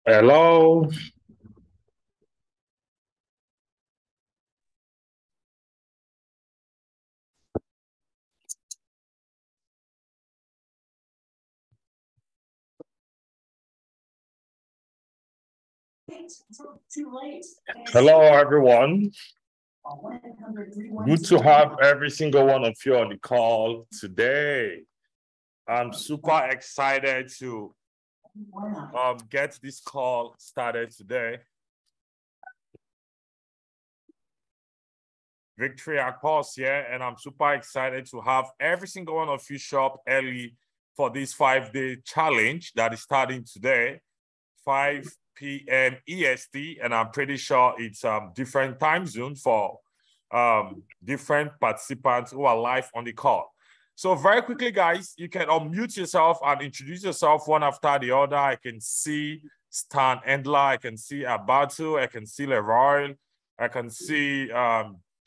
Hello. Hello, everyone. Good to have every single one of you on the call today. I'm super excited to get this call started today. Victory Akpos here, and I'm super excited to have every single one of you show up early for this 5-day challenge that is starting today, 5 p.m. EST, and I'm pretty sure it's different time zone for different participants who are live on the call. So very quickly, guys, you can unmute yourself and introduce yourself one after the other. I can see Stan Endler, I can see Abatu, I can see Leroy, I can see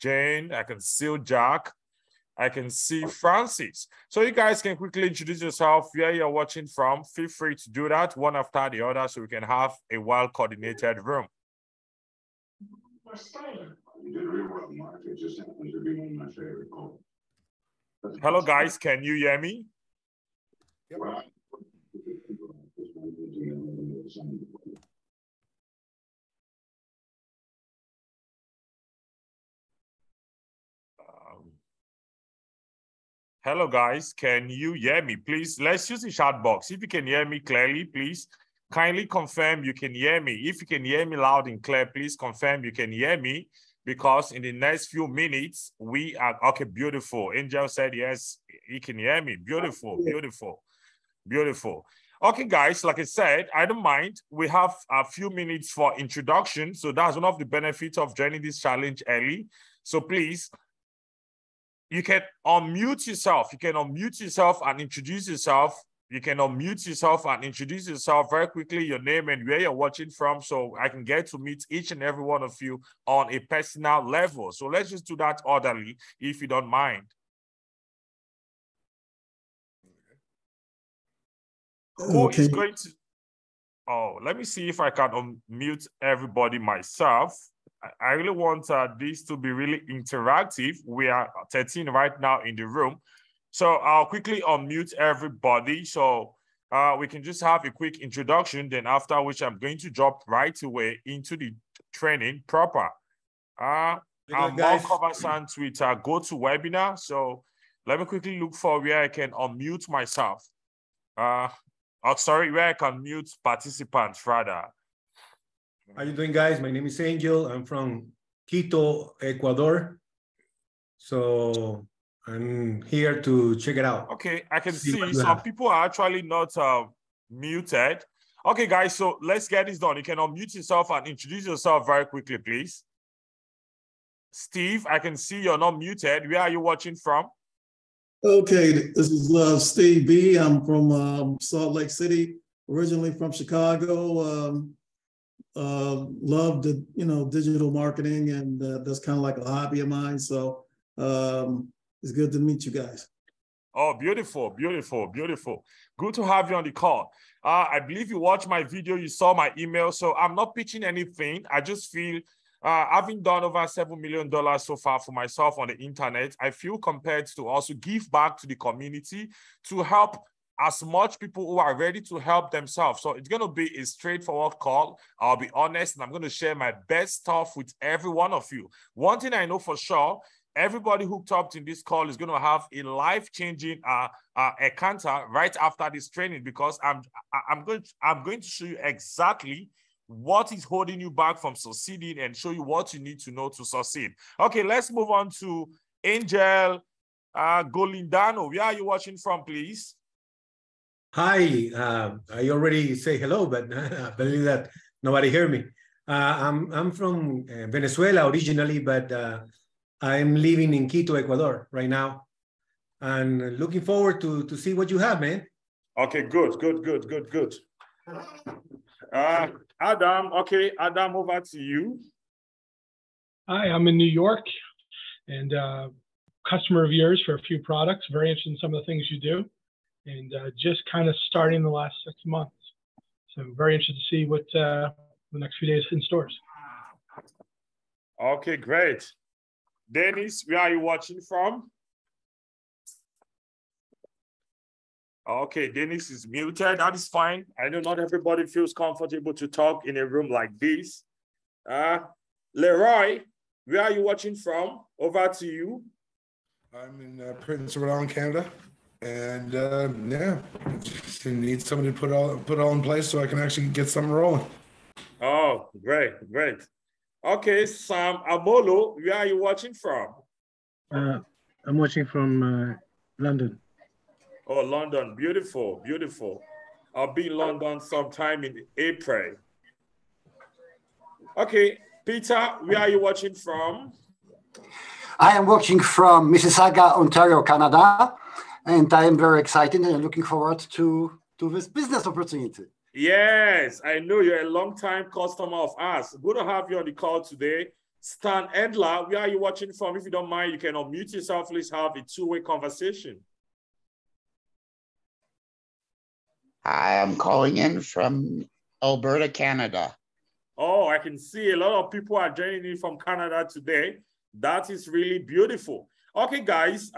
Jane, I can see Jack, I can see Francis. So you guys can quickly introduce yourself, where you're watching from. Feel free to do that one after the other so we can have a well-coordinated room. You did really well, Mark. It just happens to be one of my favorite calls. Hello, guys. Can you hear me? Yep. Hello, guys. Can you hear me? Please, let's use the chat box. If you can hear me clearly, please kindly confirm you can hear me. If you can hear me loud and clear, please confirm you can hear me, because in the next few minutes, we are, okay, beautiful. Angel said, yes, he can hear me. Beautiful, beautiful, beautiful. Okay, guys, like I said, I don't mind. We have a few minutes for introduction. So that's one of the benefits of joining this challenge early. So please, you can unmute yourself. You can unmute yourself and introduce yourself. You can unmute yourself and introduce yourself very quickly, your name and where you're watching from, so I can get to meet each and every one of you on a personal level. So let's just do that orderly, if you don't mind. Who is going to... Oh, let me see if I can unmute everybody myself. I really want this to be really interactive. We are 13 right now in the room. So I'll quickly unmute everybody so we can just have a quick introduction, then after which I'm going to jump right away into the training proper. I'm more conversant with GoToWebinar, so let me quickly look for where I can unmute myself. Sorry, where I can mute participants rather. How you doing, guys? My name is Angel. I'm from Quito, Ecuador. So I'm here to check it out. Okay, I can see some people are actually not muted. Okay, guys, so let's get this done. You can unmute yourself and introduce yourself very quickly, please. Steve, I can see you're not muted. Where are you watching from? Okay, this is Steve B. I'm from Salt Lake City, originally from Chicago. Love the digital marketing, and that's kind of like a hobby of mine. So it's good to meet you guys. Oh, beautiful, beautiful, beautiful. Good to have you on the call. I believe you watched my video, you saw my email, so I'm not pitching anything. I just feel, having done over $7 million so far for myself on the internet, I feel compelled to also give back to the community to help as much people who are ready to help themselves. So it's going to be a straightforward call. I'll be honest, and I'm going to share my best stuff with every one of you. One thing I know for sure, everybody hooked up in this call is going to have a life-changing encounter right after this training, because I'm going to show you exactly what is holding you back from succeeding and show you what you need to know to succeed. Okay, let's move on to Angel Golindano. Where are you watching from, please? Hi, I already say hello, but I believe that nobody heard me. I'm from Venezuela originally, but I'm living in Quito, Ecuador right now, and looking forward to see what you have, man. Okay, good. Adam, okay, Adam, over to you. Hi, I'm in New York, and customer of yours for a few products. Very interested in some of the things you do, and just kind of starting the last 6 months. So I'm very interested to see what the next few days in stores. Okay, great. Dennis, where are you watching from? Okay, Dennis is muted. That is fine. I know not everybody feels comfortable to talk in a room like this. Leroy, where are you watching from? Over to you. I'm in Prince Rhode Island, Canada, and yeah, just need somebody to put all in place so I can actually get something rolling. Oh, great, great. Okay, Sam Amolo, where are you watching from? I'm watching from London. Oh, London, beautiful, beautiful. I'll be in London sometime in April. Okay, Peter, where are you watching from? I am watching from Mississauga, Ontario, Canada, and I am very excited and looking forward to this business opportunity. Yes, I know you're a long-time customer of ours. Good to have you on the call today. Stan Endler, where are you watching from? If you don't mind, you can unmute yourself. Let's have a two-way conversation. I am calling in from Alberta, Canada. Oh, I can see a lot of people are joining in from Canada today. That is really beautiful. Okay, guys.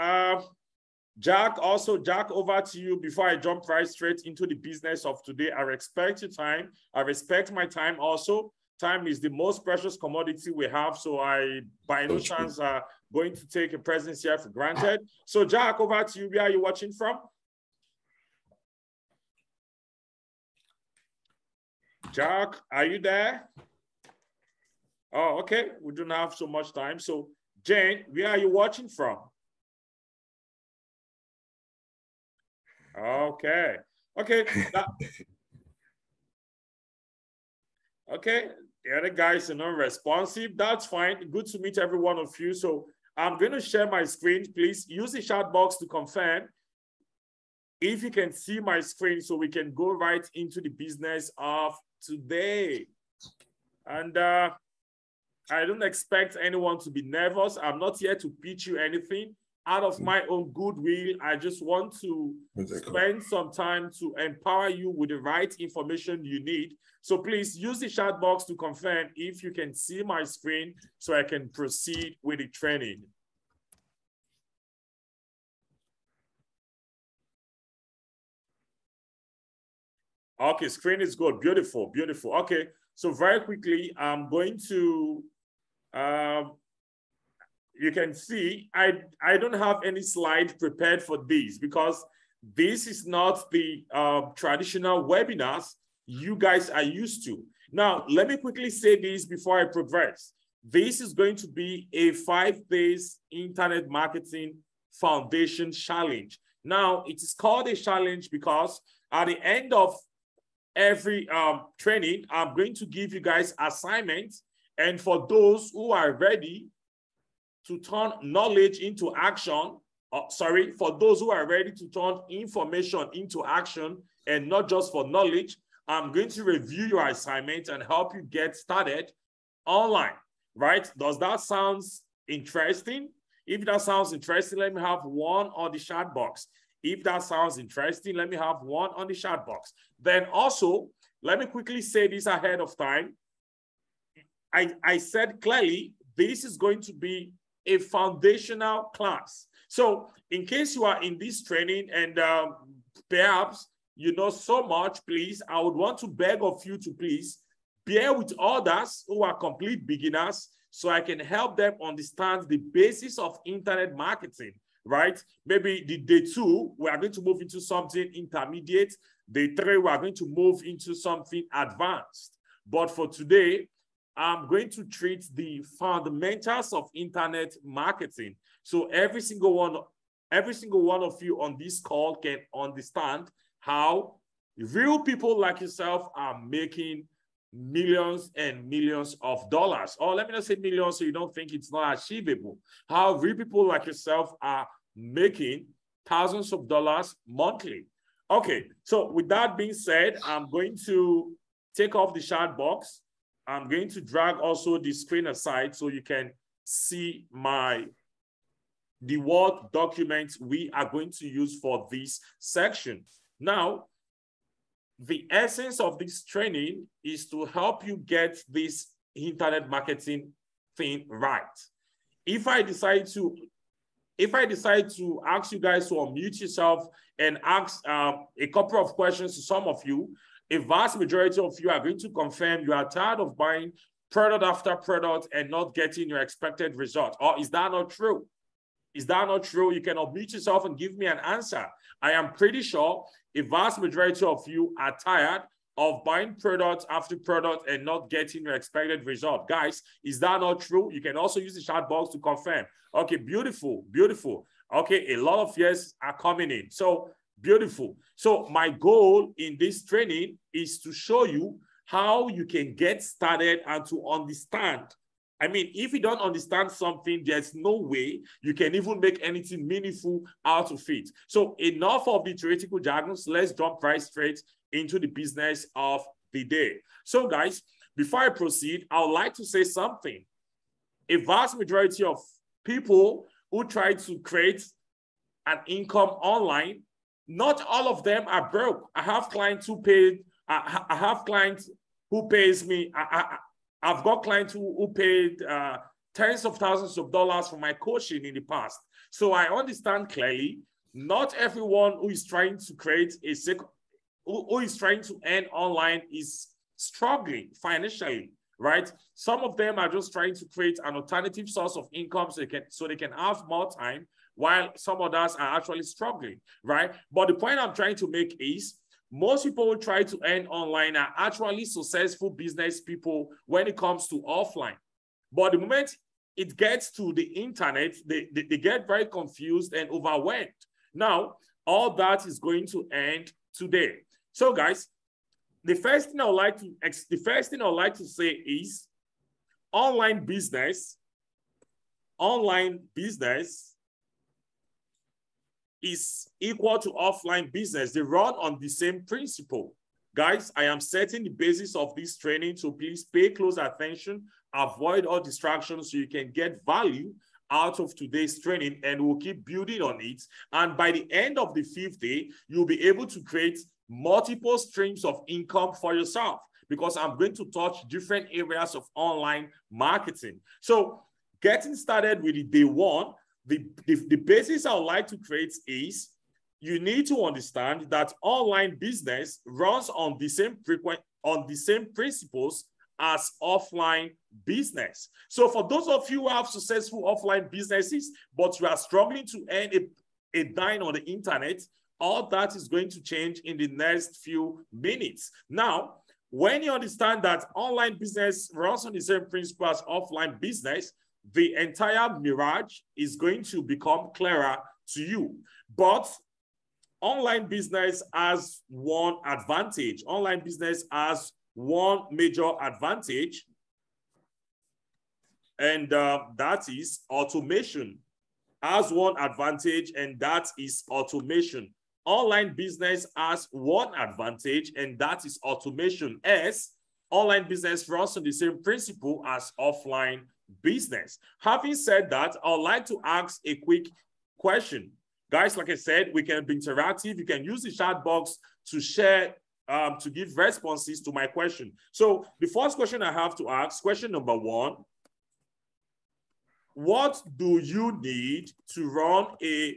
Jack, over to you. Before I jump right straight into the business of today, I respect your time. I respect my time also. Time is the most precious commodity we have, so I, by no chance, going to take a presence here for granted. So, Jack, over to you. Where are you watching from? Jack, are you there? Oh, okay. We don't have so much time. So, Jane, where are you watching from? Okay. Okay. Okay. The other guys are non-responsive. That's fine. Good to meet every one of you. So I'm going to share my screen. Please use the chat box to confirm if you can see my screen so we can go right into the business of today. And I don't expect anyone to be nervous. I'm not here to pitch you anything. Out of my own goodwill, I just want to spend some time to empower you with the right information you need. So please use the chat box to confirm if you can see my screen so I can proceed with the training. Okay, screen is good. Beautiful, beautiful. Okay, so very quickly, I'm going to, you can see, I don't have any slide prepared for this because this is not the traditional webinars you guys are used to. Now, let me quickly say this before I progress. This is going to be a 5-day internet marketing foundation challenge. Now, it is called a challenge because at the end of every training, I'm going to give you guys assignments. And for those who are ready to turn knowledge into action, for those who are ready to turn information into action and not just for knowledge, I'm going to review your assignment and help you get started online, right? Does that sound interesting? If that sounds interesting, let me have one on the chat box. If that sounds interesting, let me have one on the chat box. Then also, let me quickly say this ahead of time. I said clearly, this is going to be a foundational class. So in case you are in this training and perhaps you know so much, please, I would want to beg of you to please bear with others who are complete beginners so I can help them understand the basis of internet marketing, right? Maybe the day 2, we are going to move into something intermediate. Day 3, we are going to move into something advanced. But for today, I'm going to treat the fundamentals of internet marketing. So every single one of you on this call can understand how real people like yourself are making millions and millions of dollars. Or let me not say millions so you don't think it's not achievable. How real people like yourself are making thousands of dollars monthly. Okay, so with that being said, I'm going to take off the chat box. I'm going to drag also the screen aside so you can see the Word documents we are going to use for this section. Now, the essence of this training is to help you get this internet marketing thing right. If I decide to ask you guys to unmute yourself and ask a couple of questions to some of you, a vast majority of you are going to confirm you are tired of buying product after product and not getting your expected result. Or is that not true? Is that not true? You can unmute yourself and give me an answer. I am pretty sure a vast majority of you are tired of buying product after product and not getting your expected result. Guys, is that not true? You can also use the chat box to confirm. Okay, beautiful, beautiful. Okay, a lot of yes are coming in. So beautiful. So my goal in this training is to show you how you can get started and to understand. I mean, if you don't understand something, there's no way you can even make anything meaningful out of it. So enough of the theoretical jargons. Let's jump right straight into the business of the day. So guys, before I proceed, I would like to say something. A vast majority of people who try to create an income online, not all of them are broke. I have clients who paid, I have clients who pays me, I've got clients who paid tens of thousands of dollars for my coaching in the past. So I understand clearly, not everyone who is trying to create who is trying to earn online is struggling financially, right? Some of them are just trying to create an alternative source of income so they can have more time, while some others are actually struggling, right? But the point I'm trying to make is, most people who try to earn online are actually successful business people when it comes to offline. But the moment it gets to the internet, they get very confused and overwhelmed. Now, all that is going to end today. So guys, the first thing I would like to say is online business is equal to offline business. They run on the same principle. Guys, I am setting the basis of this training, so please pay close attention, avoid all distractions so you can get value out of today's training, and we'll keep building on it. And by the end of the 5th day, you'll be able to create multiple streams of income for yourself, because I'm going to touch different areas of online marketing. So getting started with the day one, the basis I would like to create is, you need to understand that online business runs on the same principles as offline business. So for those of you who have successful offline businesses, but you are struggling to earn a dime on the internet, all that is going to change in the next few minutes. Now, when you understand that online business runs on the same principle as offline business, the entire mirage is going to become clearer to you. But online business has one advantage. Online business has one major advantage, and that is automation. Has one advantage, and that is automation. Online business has one advantage, and that is automation. As online business runs on the same principle as offline business. Having said that, I'd like to ask a quick question. Guys, like I said, we can be interactive. You can use the chat box to share, to give responses to my question. So the first question I have to ask, question number 1, what do you need to run a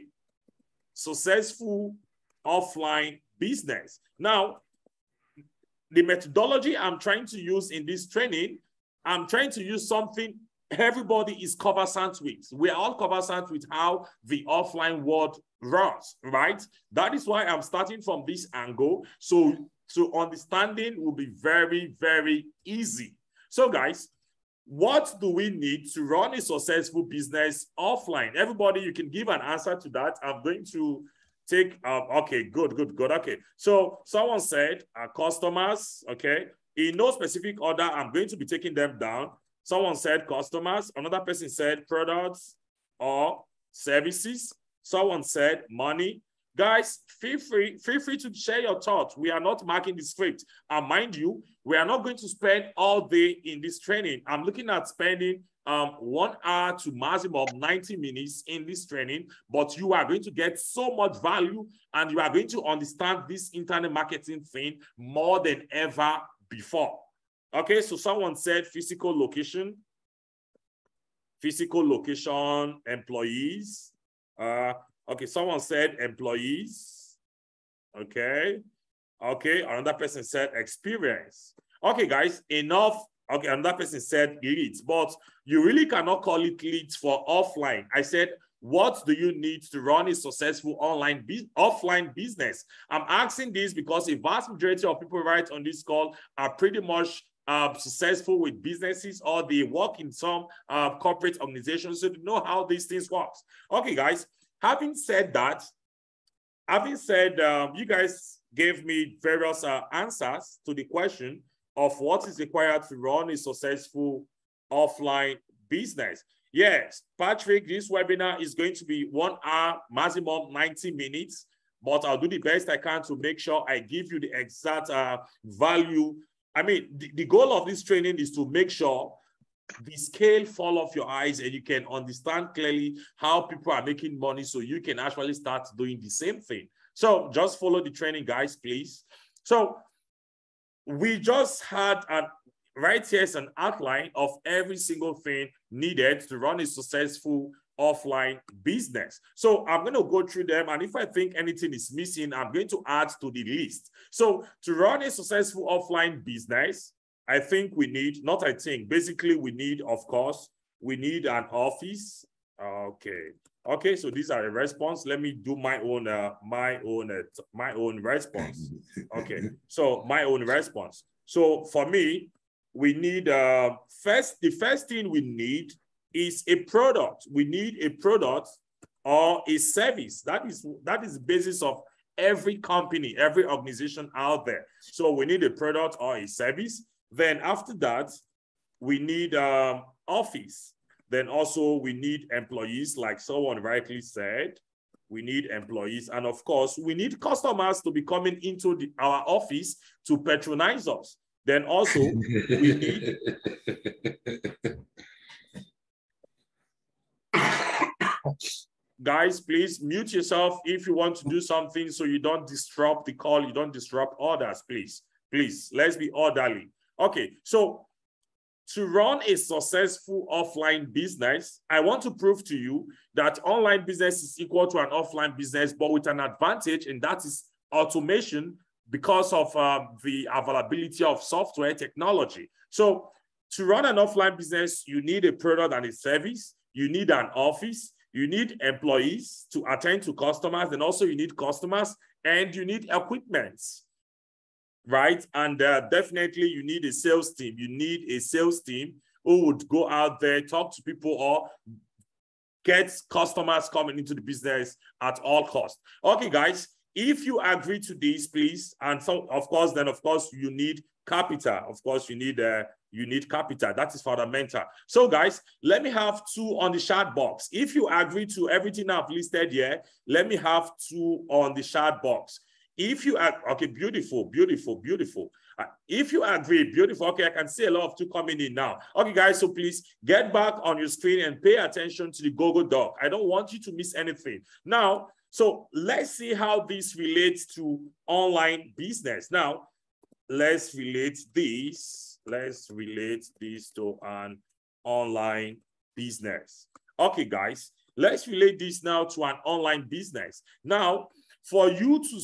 successful offline business? Now, the methodology I'm trying to use in this training, I'm trying to use something everybody is conversant with. We are all conversant with how the offline world runs, right? That is why I'm starting from this angle. So understanding will be very, very easy. So guys, what do we need to run a successful business offline? Everybody, you can give an answer to that. I'm going to take, okay, good. Okay, so someone said customers, okay? In no specific order, I'm going to be taking them down. Someone said customers. Another person said products or services. Someone said money. Guys, feel free to share your thoughts. We are not marking the script. And mind you, we are not going to spend all day in this training. I'm looking at spending 1 hour to maximum 90 minutes in this training, but you are going to get so much value and you are going to understand this internet marketing thing more than ever before. Okay, so someone said physical location, employees. Okay, someone said employees. Okay, another person said experience. Okay, guys, enough. Okay, another person said leads, but you really cannot call it leads for offline. I said, what do you need to run a successful offline business? I'm asking this because a vast majority of people right on this call are pretty much successful with businesses, or they work in some corporate organizations, so they know how these things work. Okay, guys, having said that, you guys gave me various answers to the question of what is required to run a successful offline business. Yes, Patrick, this webinar is going to be 1 hour, maximum 90 minutes, but I'll do the best I can to make sure I give you the exact value. I mean, the goal of this training is to make sure the scale fall off your eyes and you can understand clearly how people are making money so you can actually start doing the same thing. So just follow the training, guys, please. So we just had right here is an outline of every single thing needed to run a successful offline business. So I'm going to go through them, and if I think anything is missing, I'm going to add to the list. So to run a successful offline business, I think we need, not I think, basically we need, of course, we need an office. Okay, so these are a response. Let me do my own response. Okay, so my own response. So for me, we need the first thing we need is a product. We need a product or a service. That is the basis of every company, every organization out there. So we need a product or a service. Then after that, we need office. Then also we need employees, like someone rightly said. We need employees. And of course, we need customers to be coming into our office to patronize us. Then also we need... Guys, please mute yourself if you want to do something so you don't disrupt the call, you don't disrupt others, please. Please, let's be orderly. Okay, so to run a successful offline business, I want to prove to you that online business is equal to an offline business, but with an advantage, and that is automation because of the availability of software technology. So to run an offline business, you need a product and a service, you need an office, you need employees to attend to customers, and also you need customers, and you need equipment, right? And definitely you need a sales team. You need a sales team who would go out there, talk to people, or get customers coming into the business at all costs. Okay, guys, if you agree to this, please, and so of course, you need capital. Of course, you need capital. That is fundamental. So guys, let me have 2 on the chat box. If you agree to everything I've listed here, let me have 2 on the chat box. If you are, okay, beautiful. If you agree, beautiful. Okay, I can see a lot of 2 coming in now. Okay, guys, so please get back on your screen and pay attention to the Google Doc. I don't want you to miss anything. Now, so let's see how this relates to online business. Now, let's relate this to an online business. Okay, guys, let's relate this now to an online business. Now, for you to,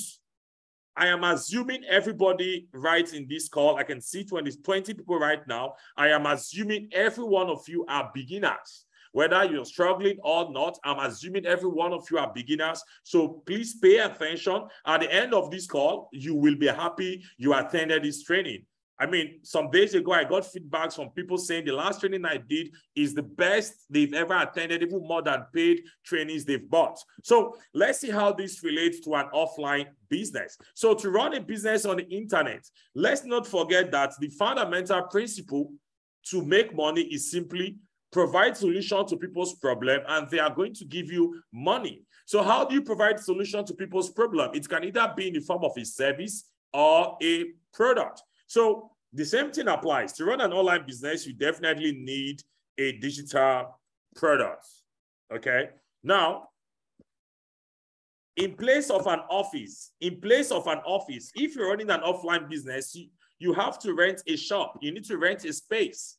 I am assuming everybody right in this call, I can see 20 people right now. I am assuming every one of you are beginners. Whether you're struggling or not, I'm assuming every one of you are beginners. So please pay attention. At the end of this call, you will be happy you attended this training. I mean, some days ago, I got feedbacks from people saying the last training I did is the best they've ever attended, even more than paid trainings they've bought. So let's see how this relates to an offline business. So to run a business on the internet, let's not forget that the fundamental principle to make money is simply provide solution to people's problem, and they are going to give you money. So how do you provide solution to people's problem? It can either be in the form of a service or a product. So the same thing applies. To run an online business, you definitely need a digital product. Okay. Now, in place of an office, if you're running an offline business, you have to rent a shop. You need to rent a space,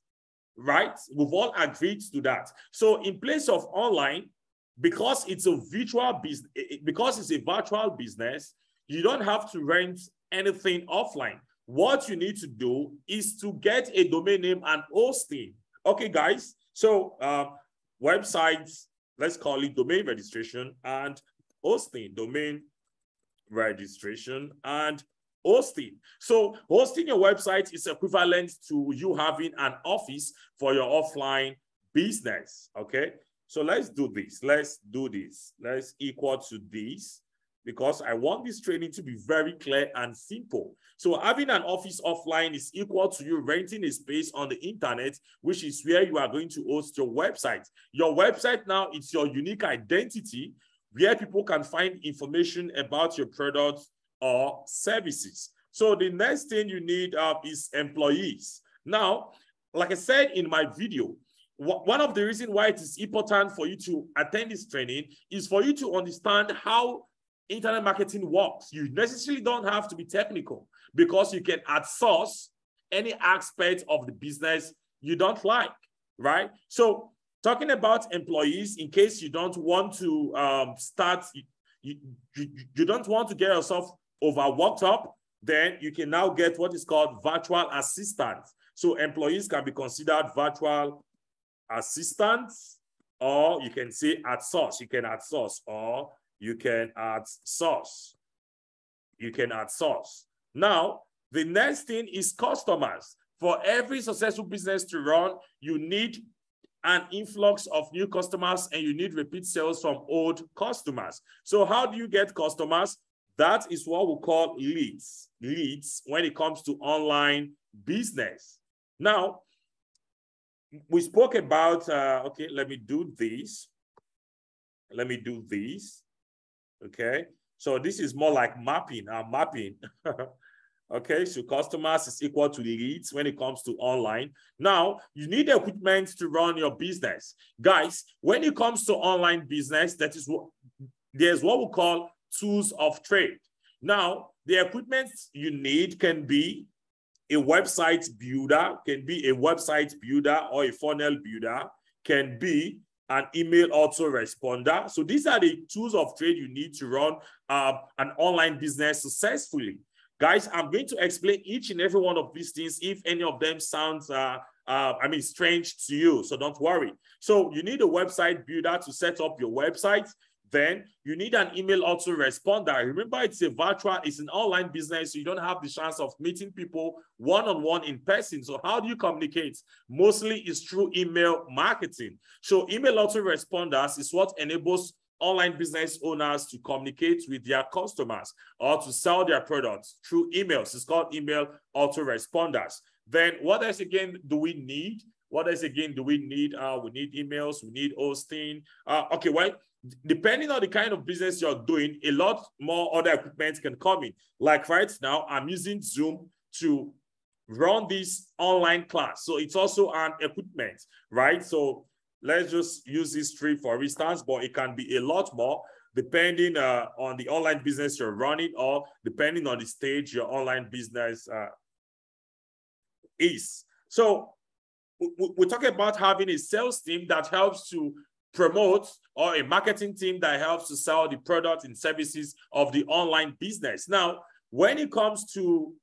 right? We've all agreed to that. So in place of online, because it's a virtual business, because it's a virtual business, you don't have to rent anything offline. What you need to do is to get a domain name and hosting. Okay, guys. So websites, let's call it domain registration and hosting, domain registration and hosting. So hosting your website is equivalent to you having an office for your offline business. Okay. So let's do this. Let's do this. Let's equal to this, because I want this training to be very clear and simple. So having an office offline is equal to you renting a space on the internet, which is where you are going to host your website. Your website now is your unique identity, where people can find information about your products or services. So the next thing you need is employees. Now, like I said in my video, one of the reasons why it is important for you to attend this training is for you to understand how internet marketing works. You necessarily don't have to be technical, because you can outsource any aspect of the business you don't like, right? So talking about employees, in case you don't want to you don't want to get yourself overworked up, then you can now get what is called virtual assistants. So employees can be considered virtual assistants, or you can say outsource. You can outsource, or you can outsource. You can outsource. Now, the next thing is customers. For every successful business to run, you need an influx of new customers, and you need repeat sales from old customers. So how do you get customers? That is what we call leads. Leads when it comes to online business. Now, we spoke about, okay, let me do this. Let me do this. Okay, so this is more like mapping. I'm mapping. Okay, so customers is equal to leads when it comes to online. Now, you need equipment to run your business. Guys, when it comes to online business, there's what we call tools of trade. Now, the equipment you need can be a website builder, or a funnel builder, can be an email autoresponder. So these are the tools of trade you need to run an online business successfully. Guys, I'm going to explain each and every one of these things if any of them sounds strange to you, so don't worry. So you need a website builder to set up your website. Then you need an email autoresponder. Remember, it's an online business, so you don't have the chance of meeting people one-on-one in person. So how do you communicate? Mostly it's through email marketing. So email autoresponders is what enables online business owners to communicate with their customers or to sell their products through emails. It's called email autoresponders. Then what else again do we need? We need emails, we need hosting. Okay, well, depending on the kind of business you're doing, a lot more other equipment can come in. Like right now, I'm using Zoom to run this online class. So it's also an equipment, right? So let's just use this tree for instance, but it can be a lot more depending on the online business you're running, or depending on the stage your online business is. So we're talking about having a sales team that helps to promote, or a marketing team that helps to sell the product and services of the online business. Now, when it comes to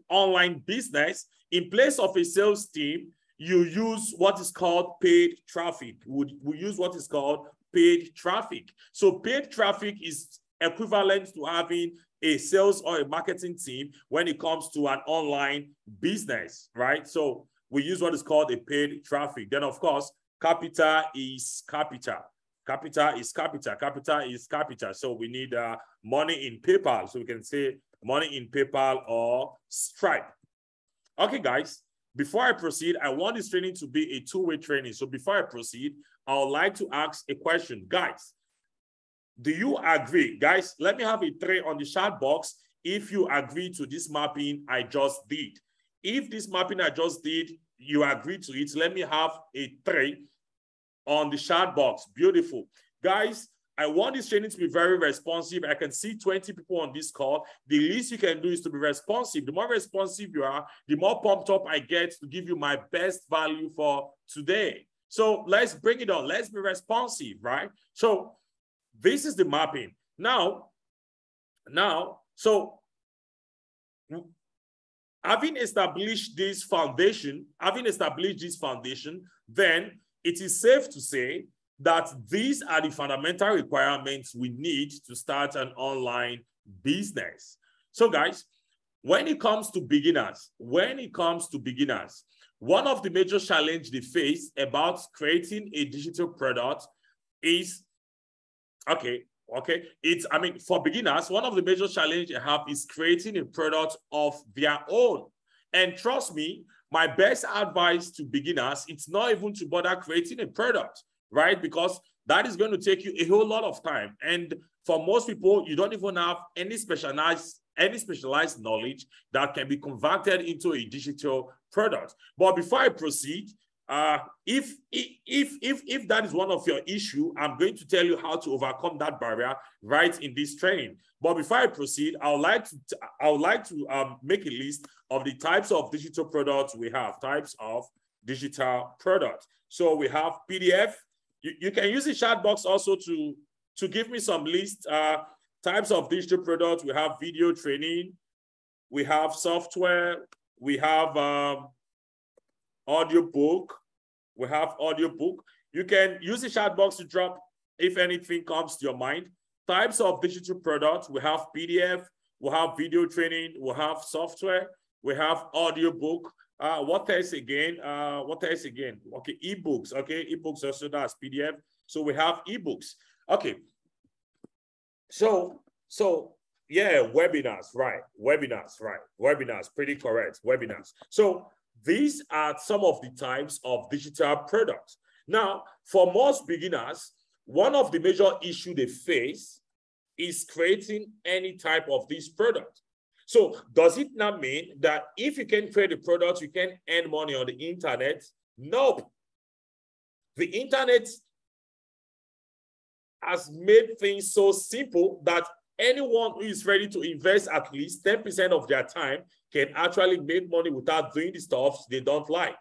online business, in place of a sales team, you use what is called paid traffic. We use what is called paid traffic. So paid traffic is equivalent to having a sales or a marketing team when it comes to an online business, right? So we use what is called a paid traffic. Then, of course, capital is capital. Capital is capital. Capital is capital. So we need money in PayPal. So we can say money in PayPal or Stripe. Okay, guys, before I proceed, I want this training to be a two-way training. So before I proceed, I would like to ask a question. Guys, do you agree? Guys, let me have a 3 on the chat box if you agree to this mapping I just did. If this mapping I just did, you agree to it. Let me have a 3 on the chat box. Beautiful. Guys, I want this training to be very responsive. I can see 20 people on this call. The least you can do is to be responsive. The more responsive you are, the more pumped up I get to give you my best value for today. So let's bring it on. Let's be responsive, right? So this is the mapping. Now, so having established this foundation, then it is safe to say that these are the fundamental requirements we need to start an online business. So guys, when it comes to beginners, one of the major challenges they face about creating a digital product is, for beginners, one of the major challenges they have is creating a product of their own. And trust me, my best advice to beginners, it's not even to bother creating a product, right? Because that is going to take you a whole lot of time. And for most people, you don't even have any specialized knowledge that can be converted into a digital product. But before I proceed, if that is one of your issues, I'm going to tell you how to overcome that barrier right in this training. But before I proceed, I would like to make a list of the types of digital products we have. Types of digital products. So we have PDF. You can use the chat box also to give me some list. Types of digital products. We have video training. We have software. We have audiobook. We have audiobook. You can use the chat box to drop if anything comes to your mind. Types of digital products. We have PDF. We have video training. We have software. We have audiobook. What else again? Okay, ebooks. Okay, ebooks also, that's PDF. So we have ebooks. Okay. So yeah, webinars, right? Webinars, pretty correct. Webinars. So these are some of the types of digital products. Now, for most beginners, one of the major issues they face is creating any type of this product. So does it not mean that if you can create a product, you can earn money on the internet? Nope. The internet has made things so simple that anyone who is ready to invest at least 10% of their time can actually make money without doing the stuff they don't like.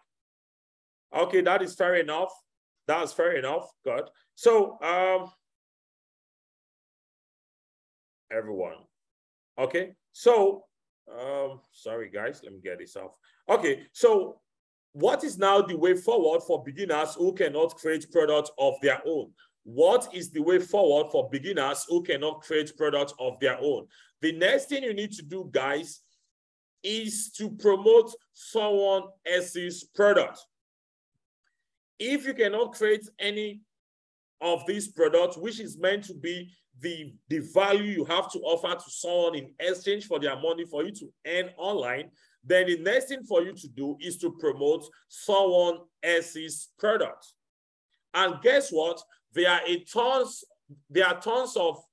Okay, that is fair enough. That's fair enough. Good. So, everyone. Okay, so, sorry guys, let me get this off. Okay, so what is now the way forward for beginners who cannot create products of their own? What is the way forward for beginners who cannot create products of their own? The next thing you need to do, guys, is to promote someone else's product. If you cannot create any of these products, which is meant to be the value you have to offer to someone in exchange for their money for you to earn online, then the next thing for you to do is to promote someone else's product. And guess what? There are tons of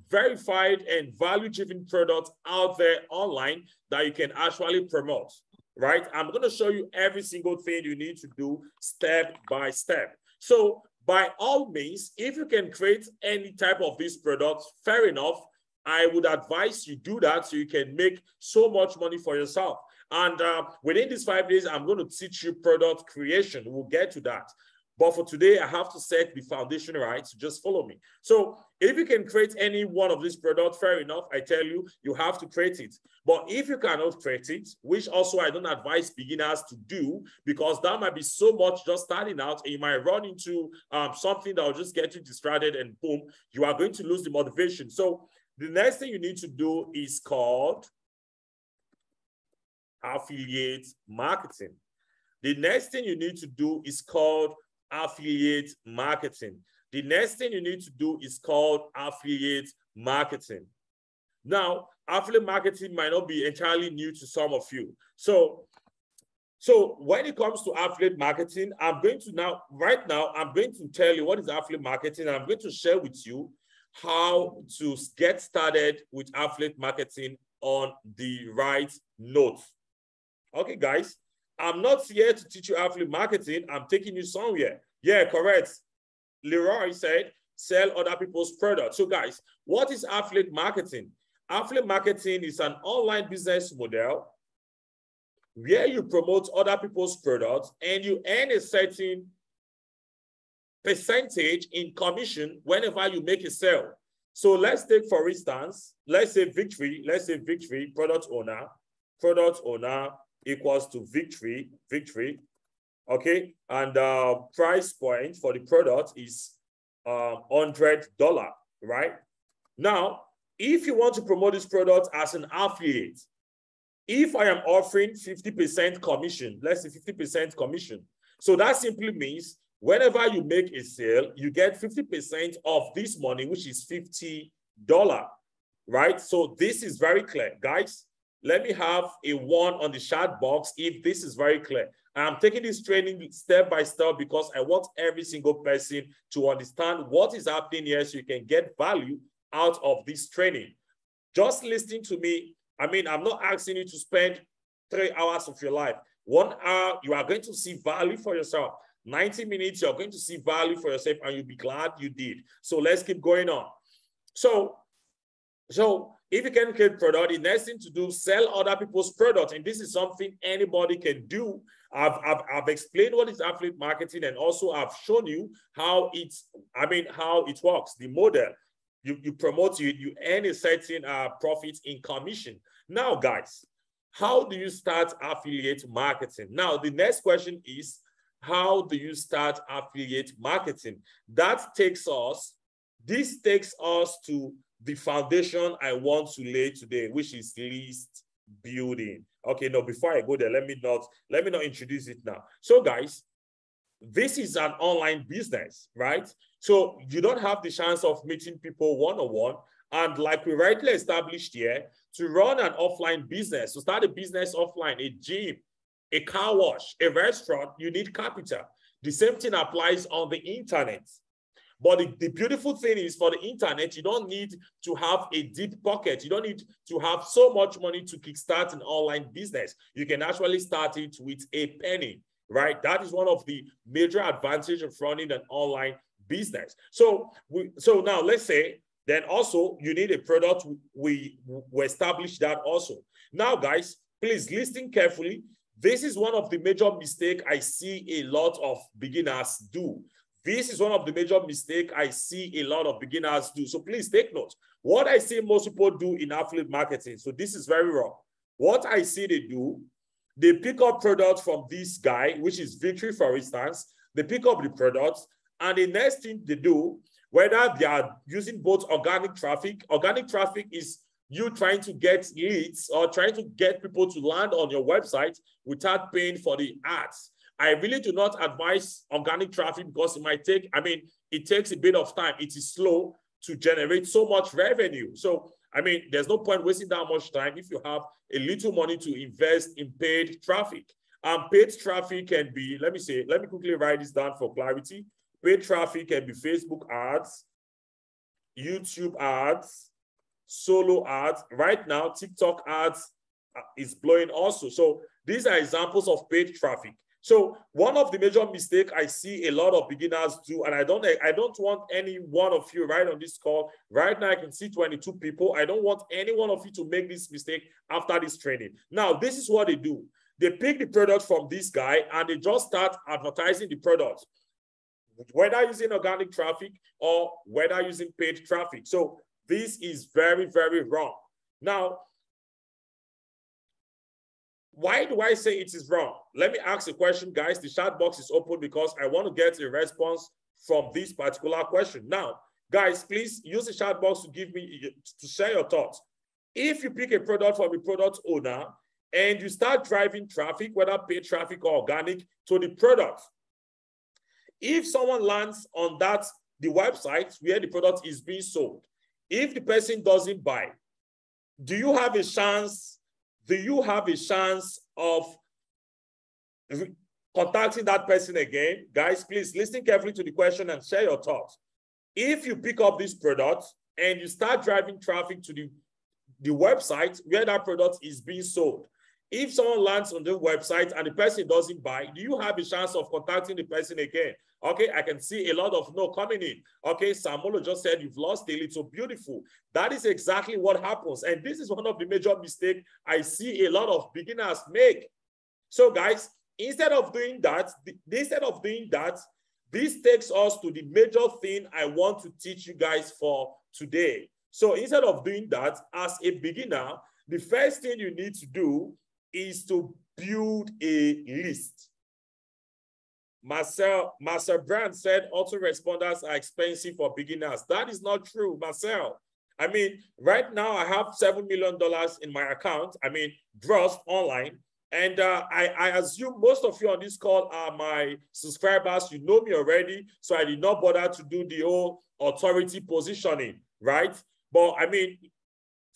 verified and value-driven products out there online that you can actually promote, right? I'm going to show you every single thing you need to do step by step. So by all means, if you can create any type of these products, fair enough, I would advise you do that so you can make so much money for yourself. And within these 5 days, I'm going to teach you product creation. We'll get to that. But for today, I have to set the foundation right, so just follow me. So if you can create any one of these products, fair enough, I tell you, you have to create it. But if you cannot create it, which also I don't advise beginners to do, because that might be so much just starting out, and you might run into something that will just get you distracted, and boom, you are going to lose the motivation. So the next thing you need to do is called affiliate marketing. The next thing you need to do is called affiliate marketing. The next thing you need to do is called affiliate marketing. Now, affiliate marketing might not be entirely new to some of you. So when it comes to affiliate marketing, right now, I'm going to tell you what is affiliate marketing, and I'm going to share with you how to get started with affiliate marketing on the right note. Okay, guys. I'm not here to teach you affiliate marketing. I'm taking you somewhere. Yeah, correct. Leroy said, sell other people's products. So guys, what is affiliate marketing? Affiliate marketing is an online business model where you promote other people's products and you earn a certain percentage in commission whenever you make a sale. So let's take, for instance, let's say Victory, product owner equals to Victory, okay? And price point for the product is $100, right? Now, if you want to promote this product as an affiliate, if I am offering 50% commission, let's say 50% commission. So that simply means whenever you make a sale, you get 50% of this money, which is $50, right? So this is very clear. Guys, let me have a 1 on the chat box if this is very clear. I'm taking this training step by step because I want every single person to understand what is happening here so you can get value out of this training. Just listening to me, I mean, I'm not asking you to spend 3 hours of your life. 1 hour, you are going to see value for yourself. 90 minutes, you're going to see value for yourself and you'll be glad you did. So let's keep going on. So if you can create product, the next thing to do, sell other people's products. And this is something anybody can do. I've explained what is affiliate marketing and also I've shown you how it works, the model. You promote, you earn a certain profit in commission. Now, guys, how do you start affiliate marketing? Now, the next question is, how do you start affiliate marketing? This takes us to the foundation I want to lay today, which is list building. Okay, now before I go there, let me not introduce it now. So guys, this is an online business, right? So you don't have the chance of meeting people one-on-one. And like we rightly established here, to run an offline business, to start a business offline, a gym, a car wash, a restaurant, you need capital. The same thing applies on the internet. But the beautiful thing is, for the internet, you don't need to have a deep pocket. You don't need to have so much money to kickstart an online business. You can actually start it with a penny, right? That is one of the major advantages of running an online business. So now let's say, then also you need a product. We established that also. Now, guys, please listen carefully. This is one of the major mistakes I see a lot of beginners do. This is one of the major mistakes I see a lot of beginners do. So please take note. What I see most people do in affiliate marketing, so this is very wrong. What I see they do, they pick up products from this guy, which is Victory, for instance. They pick up the products, and the next thing they do, whether they are using both organic traffic is you trying to get leads or trying to get people to land on your website without paying for the ads. I really do not advise organic traffic because it takes a bit of time. It is slow to generate so much revenue. So, there's no point wasting that much time if you have a little money to invest in paid traffic. Paid traffic can be, let me quickly write this down for clarity. Paid traffic can be Facebook ads, YouTube ads, solo ads. Right now, TikTok ads is blowing also. So these are examples of paid traffic. So one of the major mistakes I see a lot of beginners do, and I don't want any one of you right on this call. Right now, I can see 22 people. I don't want any one of you to make this mistake after this training. Now, this is what they do. They pick the product from this guy and they just start advertising the product, whether using organic traffic or whether using paid traffic. So this is very, very wrong. Now, why do I say it is wrong? Let me ask a question, guys. The chat box is open because I want to get a response from this particular question. Now, guys, please use the chat box to share your thoughts. If you pick a product from a product owner and you start driving traffic, whether paid traffic or organic, to the product, if someone lands on the website where the product is being sold, if the person doesn't buy, do you have a chance of contacting that person again? Guys, please listen carefully to the question and share your thoughts. If you pick up this product and you start driving traffic to the website where that product is being sold, If someone lands on the website and the person doesn't buy, do you have a chance of contacting the person again? Okay, I can see a lot of no coming in. Okay, Samolo just said you've lost a little. Beautiful. That is exactly what happens. And this is one of the major mistakes I see a lot of beginners make. So guys, instead of doing that, this takes us to the major thing I want to teach you guys for today. So instead of doing that, as a beginner, the first thing you need to do is to build a list. Marcel Brand said autoresponders are expensive for beginners. That is not true, Marcel. I mean, right now I have $7 million in my account. I mean, gross online. And I assume most of you on this call are my subscribers. You know me already, so I did not bother to do the whole authority positioning, right? But I mean,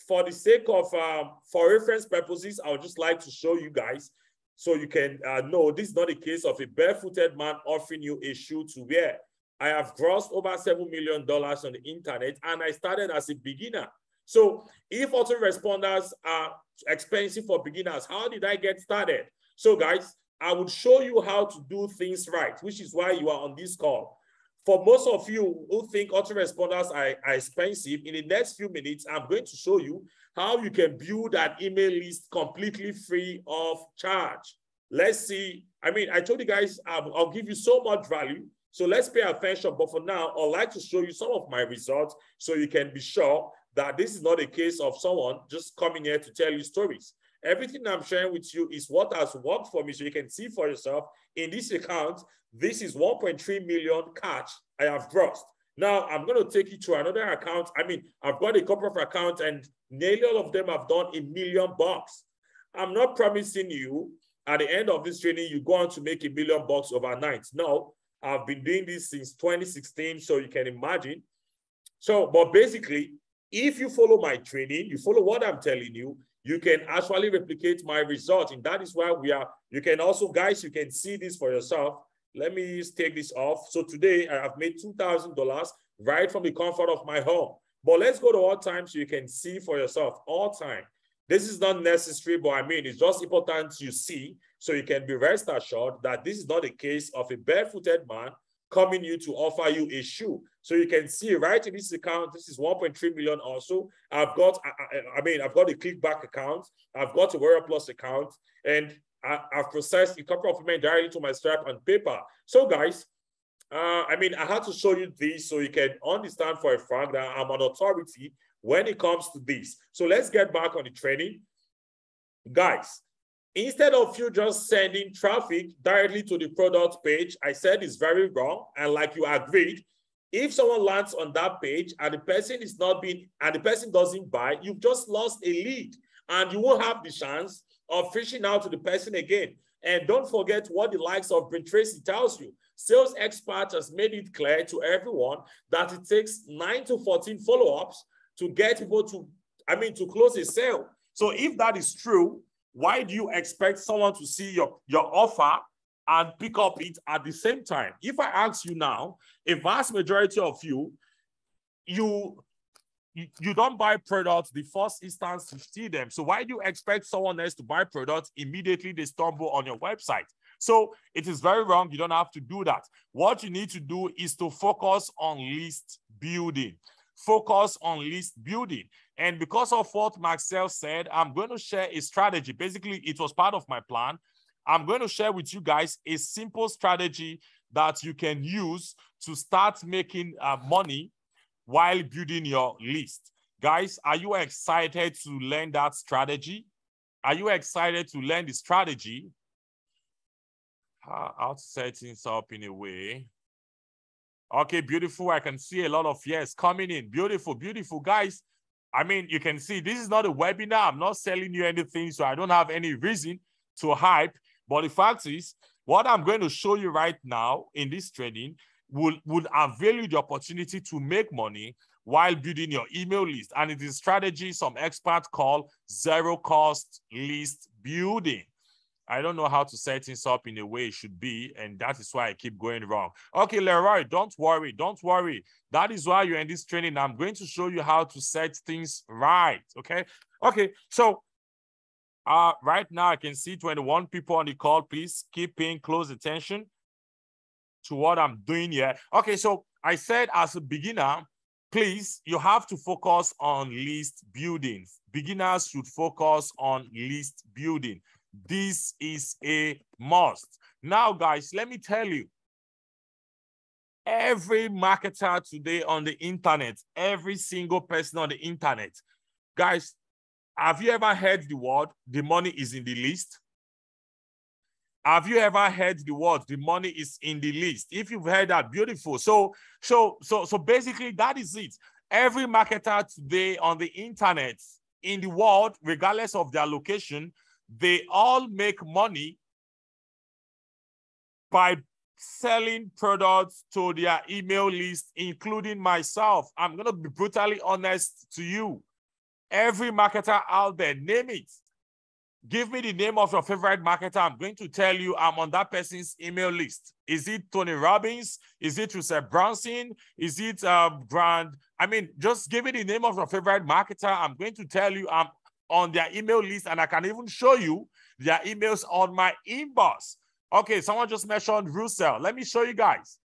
for the sake of, for reference purposes, I would just like to show you guys so you can know this is not a case of a barefooted man offering you a shoe to wear. I have grossed over $7 million on the internet, and I started as a beginner. So if autoresponders are expensive for beginners, how did I get started? So guys, I would show you how to do things right, which is why you are on this call. For most of you who think autoresponders are expensive, in the next few minutes, I'm going to show you how you can build an email list completely free of charge. Let's see. I mean, I told you guys, I'll give you so much value. So let's pay attention. But for now, I'd like to show you some of my results so you can be sure that this is not a case of someone just coming here to tell you stories. Everything I'm sharing with you is what has worked for me, so you can see for yourself. In this account, this is 1.3 million cash I have grossed. Now, I'm going to take you to another account. I mean, I've got a couple of accounts, and nearly all of them have done $1 million. I'm not promising you at the end of this training, you're going to make $1 million overnight. No, I've been doing this since 2016, so you can imagine. So, but basically, if you follow my training, you follow what I'm telling you, you can actually replicate my result. And that is why we are, you can also, guys, you can see this for yourself. Let me take this off. So today I have made $2,000 right from the comfort of my home. But let's go to all time so you can see for yourself, all time. This is not necessary, but I mean, it's just important you see so you can be rest assured that this is not a case of a barefooted man coming you to offer you a shoe. So you can see right in this account, this is 1.3 million also. I've got, I've got a Clickback account. I've got a Warrior Plus account, and I've processed a couple of payments directly to my Stripe and PayPal. So guys, I had to show you this so you can understand for a fact that I'm an authority when it comes to this. So let's get back on the training. Guys, instead of you just sending traffic directly to the product page, I said it's very wrong. And like you agreed, if someone lands on that page and the person is not being, and the person doesn't buy, you've just lost a lead and you won't have the chance of reaching out to the person again. And don't forget what the likes of Brent Tracy tells you. Sales Expert has made it clear to everyone that it takes 9 to 14 follow-ups to get people to, to close a sale. So if that is true, why do you expect someone to see your offer and pick up it at the same time? If I ask you now, a vast majority of you don't buy products the first instance you see them. So why do you expect someone else to buy products immediately they stumble on your website? So it is very wrong. You don't have to do that. What you need to do is to focus on list building. Focus on list building. And because of what Marcel said, I'm going to share a strategy. Basically, it was part of my plan. I'm going to share with you guys a simple strategy that you can use to start making money while building your list. Guys, are you excited to learn that strategy? Are you excited to learn the strategy? How to set things up in a way. Okay, beautiful. I can see a lot of yes coming in. Beautiful, beautiful. Guys, you can see this is not a webinar. I'm not selling you anything, so I don't have any reason to hype. But the fact is, what I'm going to show you right now in this training would avail you the opportunity to make money while building your email list. And it is a strategy some experts call zero cost list building. I don't know how to set things up in a way it should be, and that is why I keep going wrong. Okay, Leroy, don't worry, don't worry. That is why you're in this training. I'm going to show you how to set things right, okay? Okay, so Right now, I can see 21 people on the call. Please keep paying close attention to what I'm doing here. Okay, so I said as a beginner, please, you have to focus on list building. Beginners should focus on list building. This is a must. Now, guys, let me tell you, every marketer today on the internet, every single person on the internet, guys, have you ever heard the word, the money is in the list? Have you ever heard the word, the money is in the list? If you've heard that, beautiful. So basically that is it. Every marketer today on the internet, in the world, regardless of their location, they all make money by selling products to their email list, including myself. I'm going to be brutally honest to you. Every marketer out there, name it. Give me the name of your favorite marketer. I'm going to tell you I'm on that person's email list. Is it Tony Robbins? Is it Russell Brunson? Is it Brand? I mean, just give me the name of your favorite marketer. I'm going to tell you I'm on their email list, and I can even show you their emails on my inbox. Okay, someone just mentioned Russell. Let me show you guys.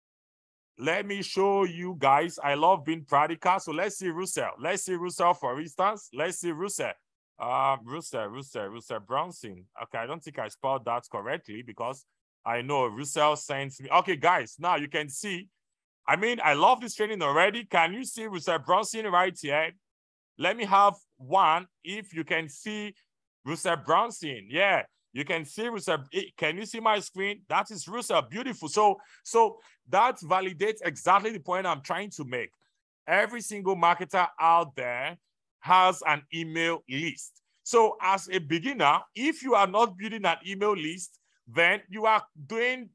Let me show you guys. I love being practical. So let's see Russell. Let's see Russell, for instance. Let's see Russell. Russell Brunson. Okay, I don't think I spelled that correctly because I know Russell sends me. Okay, guys, now you can see. I mean, I love this training already. Can you see Russell Brunson right here? Let me have one. If you can see Russell Brunson, yeah, you can see Russell. Can you see my screen? That is Russell. Beautiful. So that validates exactly the point I'm trying to make. Every single marketer out there has an email list. So as a beginner, if you are not building an email list, then you are doing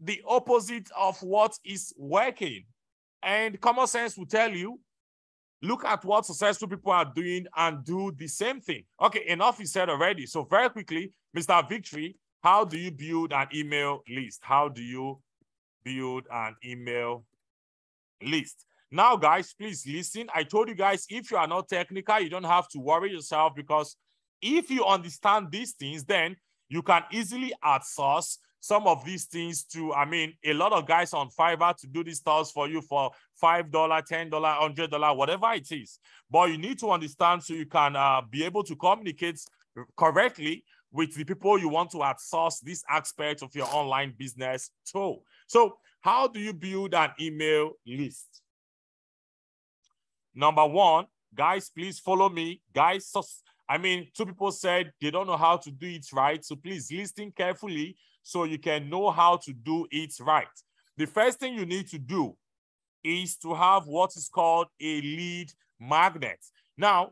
the opposite of what is working. And common sense will tell you, look at what successful people are doing and do the same thing. Okay, enough is said already. So very quickly, Mr. Victory, how do you build an email list? How do you build an email list? Now, guys, please listen. I told you guys, if you are not technical, you don't have to worry yourself, because if you understand these things, then you can easily outsource some of these things to, I mean, a lot of guys on Fiverr to do these stuff for you for $5, $10, $100, whatever it is. But you need to understand so you can be able to communicate correctly with the people you want to outsource this aspect of your online business to. So how do you build an email list? Number one, guys, please follow me. Guys, I mean, two people said they don't know how to do it right. So please listen carefully so you can know how to do it right. The first thing you need to do is to have what is called a lead magnet. Now,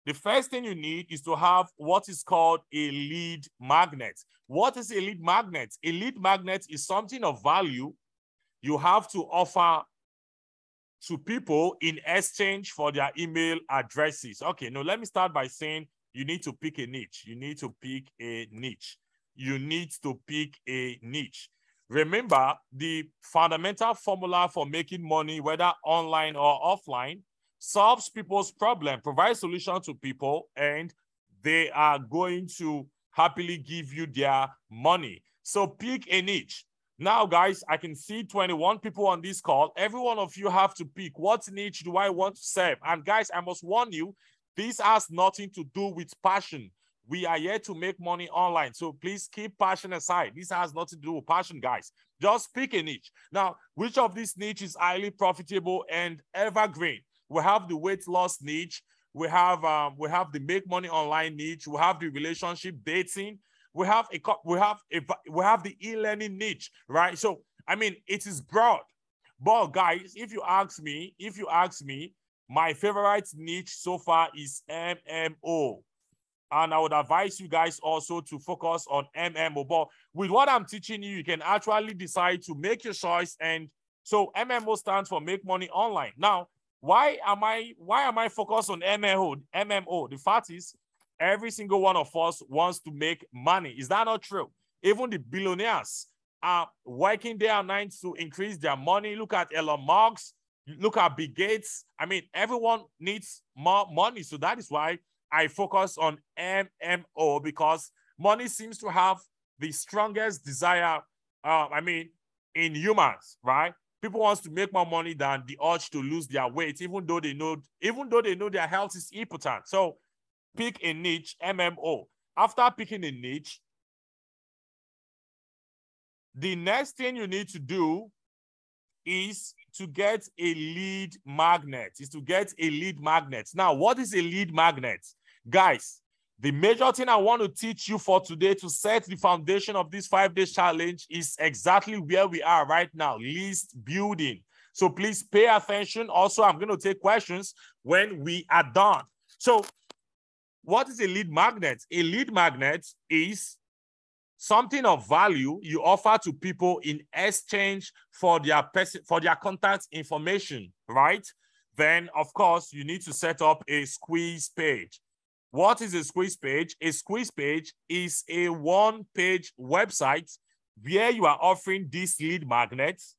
the first thing you need is to have what is called a lead magnet. What is a lead magnet? A lead magnet is something of value you have to offer to people in exchange for their email addresses. Okay, now let me start by saying you need to pick a niche. You need to pick a niche. You need to pick a niche. Remember, the fundamental formula for making money, whether online or offline, solves people's problem, provides solutions to people, and they are going to happily give you their money. So pick a niche. Now, guys, I can see 21 people on this call. Every one of you have to pick what niche do I want to serve. And guys, I must warn you, this has nothing to do with passion. We are here to make money online. So please keep passion aside. This has nothing to do with passion, guys. Just pick a niche. Now, which of these niche is highly profitable and evergreen? We have the weight loss niche. We have the make money online niche. We have the relationship dating. We have the e-learning niche, right? So, I mean, it is broad. But guys, if you ask me, my favorite niche so far is MMO. And I would advise you guys also to focus on MMO. But with what I'm teaching you, you can actually decide to make your choice. And so MMO stands for make money online. Now, why am I focused on MMO? The fact is, every single one of us wants to make money. Is that not true? Even the billionaires are working day and night to increase their money. Look at Elon Musk. Look at Bill Gates. I mean, everyone needs more money. So that is why I focus on MMO because money seems to have the strongest desire, in humans, right? People want to make more money than the urge to lose their weight, even though they know their health is important. So pick a niche, MMO. After picking a niche, the next thing you need to do is to get a lead magnet. Now, what is a lead magnet? Guys, the major thing I want to teach you for today to set the foundation of this 5-day challenge is exactly where we are right now, list building. So please pay attention. Also, I'm going to take questions when we are done. So what is a lead magnet? A lead magnet is something of value you offer to people in exchange for their contact information, right? Then, of course, you need to set up a squeeze page. What is a squeeze page? A squeeze page is a one-page website where you are offering these lead magnets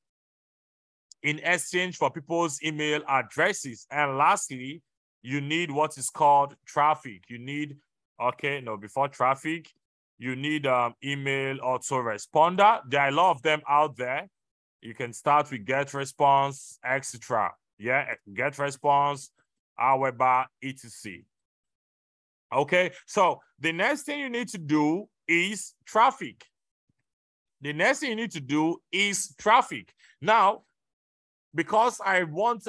in exchange for people's email addresses. And lastly, you need what is called traffic. You need, before traffic, you need email autoresponder. There are a lot of them out there. You can start with GetResponse, etc. Yeah, GetResponse, Aweber, etc. Okay, so the next thing you need to do is traffic. Now, because I want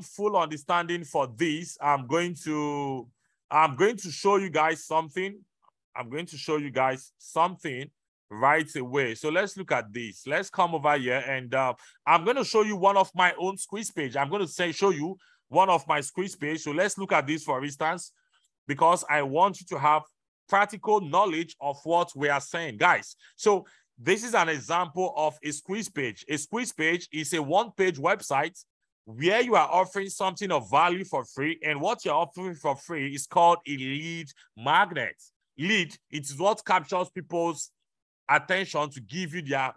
full understanding for this, I'm going to show you guys something. Right away. So let's look at this. Let's come over here and I'm going to show you one of my own squeeze page. I'm going to show you one of my squeeze page. So let's look at this, for instance, because I want you to have practical knowledge of what we are saying, guys. So this is an example of a squeeze page. A squeeze page is a one-page website where you are offering something of value for free, and what you're offering for free is called a lead magnet. Lead, it is what captures people's attention to give you their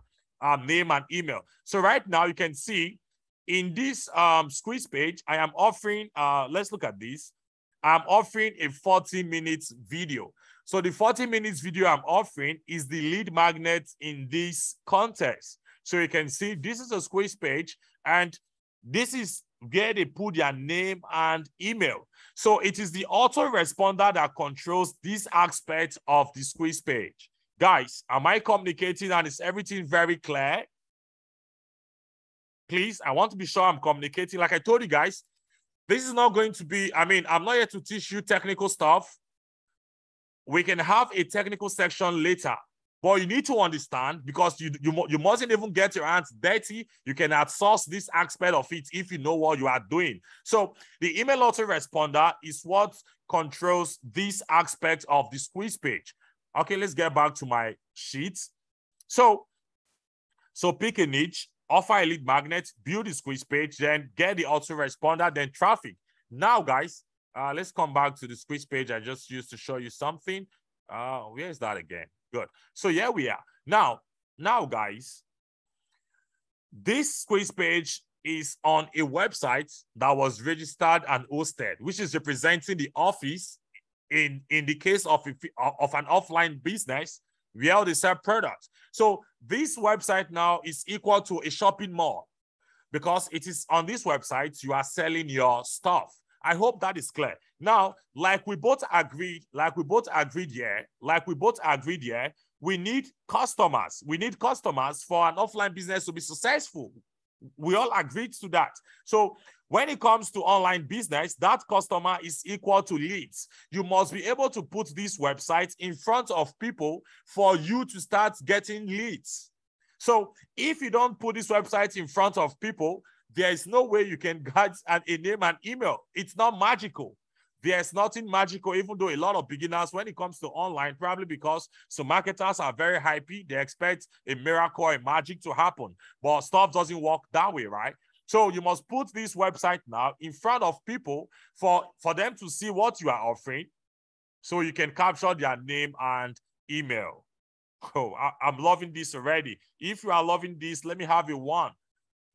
name and email. So right now you can see in this squeeze page, I am offering, let's look at this. I'm offering a 40-minute video. So the 40 minutes video I'm offering is the lead magnet in this contest. So you can see this is a squeeze page, and this is where they put their name and email. So it is the autoresponder that controls this aspect of the squeeze page. Guys, am I communicating and is everything very clear? Please, I want to be sure I'm communicating. Like I told you guys, this is not going to be, I'm not here to teach you technical stuff. We can have a technical section later, but you need to understand, because you mustn't even get your hands dirty. You can outsource this aspect of it if you know what you are doing. So the email autoresponder is what controls this aspect of the squeeze page. Okay, let's get back to my sheet. So pick a niche, offer a lead magnet, build the squeeze page, then get the autoresponder, then traffic. Now, guys, let's come back to the squeeze page I just used to show you something. Where is that again? Good. So here we are. Now, guys, this squeeze page is on a website that was registered and hosted, which is representing the office in the case of an offline business where they sell products. So this website now is equal to a shopping mall, because it is on this website you are selling your stuff. I hope that is clear. Now, like we both agreed here, we need customers. We need customers for an offline business to be successful. We all agreed to that. So when it comes to online business, that customer is equal to leads. You must be able to put this website in front of people for you to start getting leads. So if you don't put this website in front of people, there is no way you can get a name and email. It's not magical. There's nothing magical, even though a lot of beginners, when it comes to online, probably because some marketers are very hypey, they expect a miracle or a magic to happen. But stuff doesn't work that way, right? So you must put this website now in front of people for them to see what you are offering, so you can capture their name and email. Oh, I'm loving this already. If you are loving this, let me have a 1.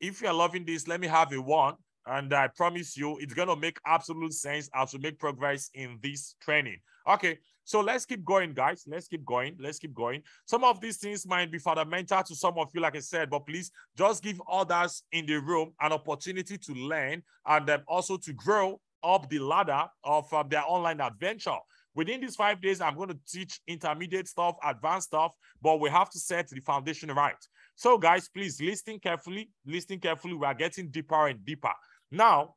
If you are loving this, let me have a 1. And I promise you, it's going to make absolute sense as we make progress in this training. Okay, so let's keep going, guys. Let's keep going. Let's keep going. Some of these things might be fundamental to some of you, like I said, but please just give others in the room an opportunity to learn and also to grow up the ladder of their online adventure. Within these 5 days, I'm going to teach intermediate stuff, advanced stuff, but we have to set the foundation right. So, guys, please listen carefully. Listen carefully. We are getting deeper and deeper. Now,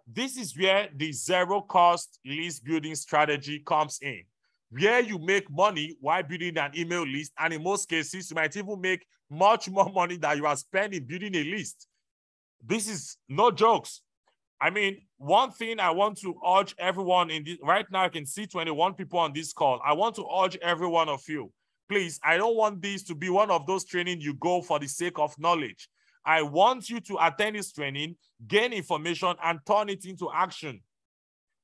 this is where the zero-cost list building strategy comes in, where you make money while building an email list, and in most cases, you might even make much more money than you are spending building a list. This is no jokes. I mean, one thing I want to urge everyone in this, right now I can see 21 people on this call. I want to urge every one of you, please, I don't want this to be one of those trainings you go for the sake of knowledge. I want you to attend this training, gain information, and turn it into action.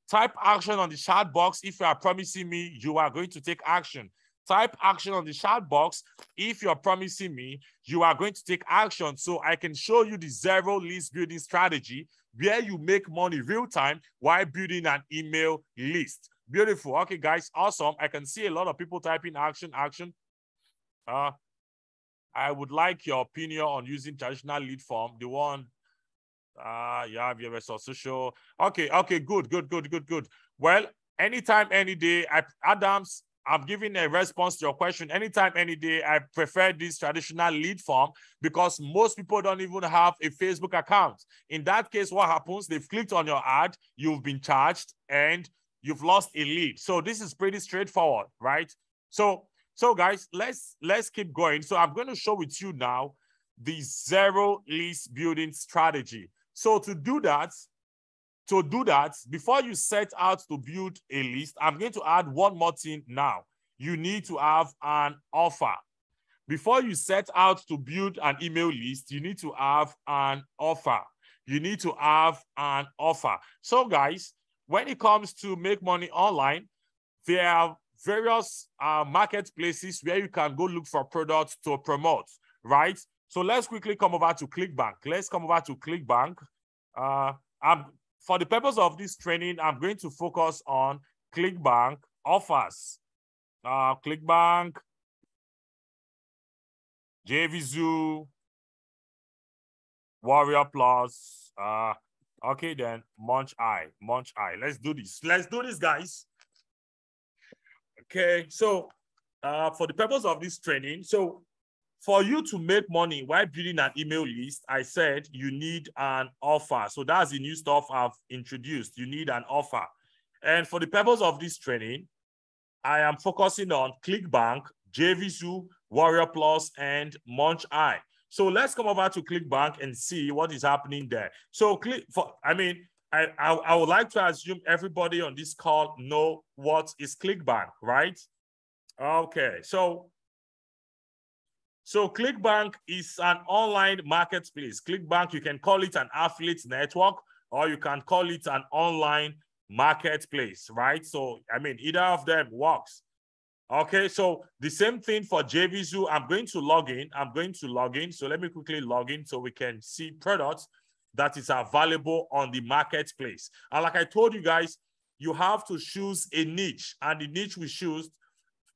Type action on the chat box if you are promising me you are going to take action. Type action on the chat box if you're promising me you are going to take action, so I can show you the zero list building strategy where you make money real time while building an email list. Beautiful. Okay, guys, awesome. I can see a lot of people typing action. I would like your opinion on using traditional lead form, the one you have your resource social. Okay, good. Well, anytime, any day, Adams, I'm giving a response to your question. Anytime, any day, I prefer this traditional lead form because most people don't even have a Facebook account. In that case, what happens? They've clicked on your ad, you've been charged, and you've lost a lead. So this is pretty straightforward, right? So guys, let's keep going. So I'm going to show with you now the zero list building strategy. So to do that, before you set out to build a list, I'm going to add one more thing now. You need to have an offer. Before you set out to build an email list, you need to have an offer. You need to have an offer. So guys, when it comes to make money online, there are various marketplaces where you can go look for products to promote, right? So let's quickly come over to ClickBank. Let's come over to ClickBank. For the purpose of this training, I'm going to focus on ClickBank offers. ClickBank, JVZoo, Warrior Plus. Okay, then Munch Eye. Let's do this. Let's do this, guys. Okay, so for the purpose of this training, so for you to make money while building an email list, I said you need an offer. So that's the new stuff I've introduced. You need an offer. And for the purpose of this training, I am focusing on ClickBank, JVZoo, Warrior Plus, and Munch Eye. So let's come over to ClickBank and see what is happening there. So I would like to assume everybody on this call know what is ClickBank, right? Okay, so ClickBank is an online marketplace. ClickBank, you can call it an affiliate network or you can call it an online marketplace, right? So, I mean, either of them works. Okay, so the same thing for JVZoo. I'm going to log in. So let me quickly log in so we can see products that is available on the marketplace. And like I told you guys, you have to choose a niche, and the niche we choose,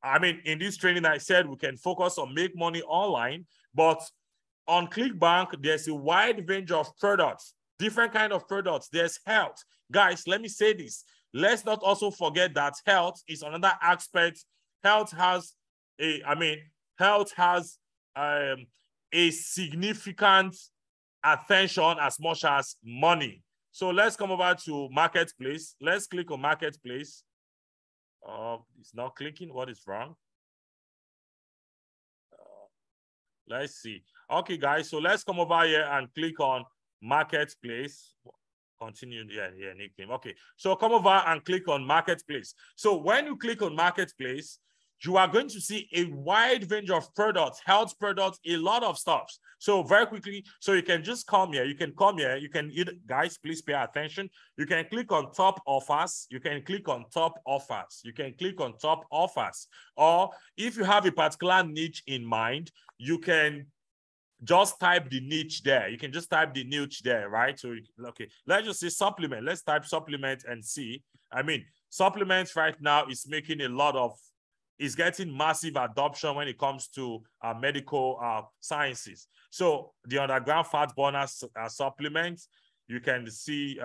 I mean, in this training, I said we can focus on make money online, but on ClickBank, there's a wide range of products, different kind of products. There's health. Guys, let me say this. Let's not also forget that health is another aspect. Health has a significant attention as much as money. So let's come over to marketplace. Let's click on marketplace. It's not clicking. What is wrong? Let's see. Okay, guys. So let's come over here and click on marketplace. Continue. Yeah, nickname. Okay. So come over and click on marketplace. So when you click on marketplace, you are going to see a wide range of products, health products, a lot of stuff. So very quickly, so you can just come here. You can come here. You can, guys, please pay attention. You can click on top offers. You can click on top offers. You can click on top offers. Or if you have a particular niche in mind, you can just type the niche there. You can just type the niche there, right? So, okay, let's just say supplement. Let's type supplement and see. I mean, supplements right now is making a lot of, is getting massive adoption when it comes to medical sciences. So the underground fat burner supplements, you can see.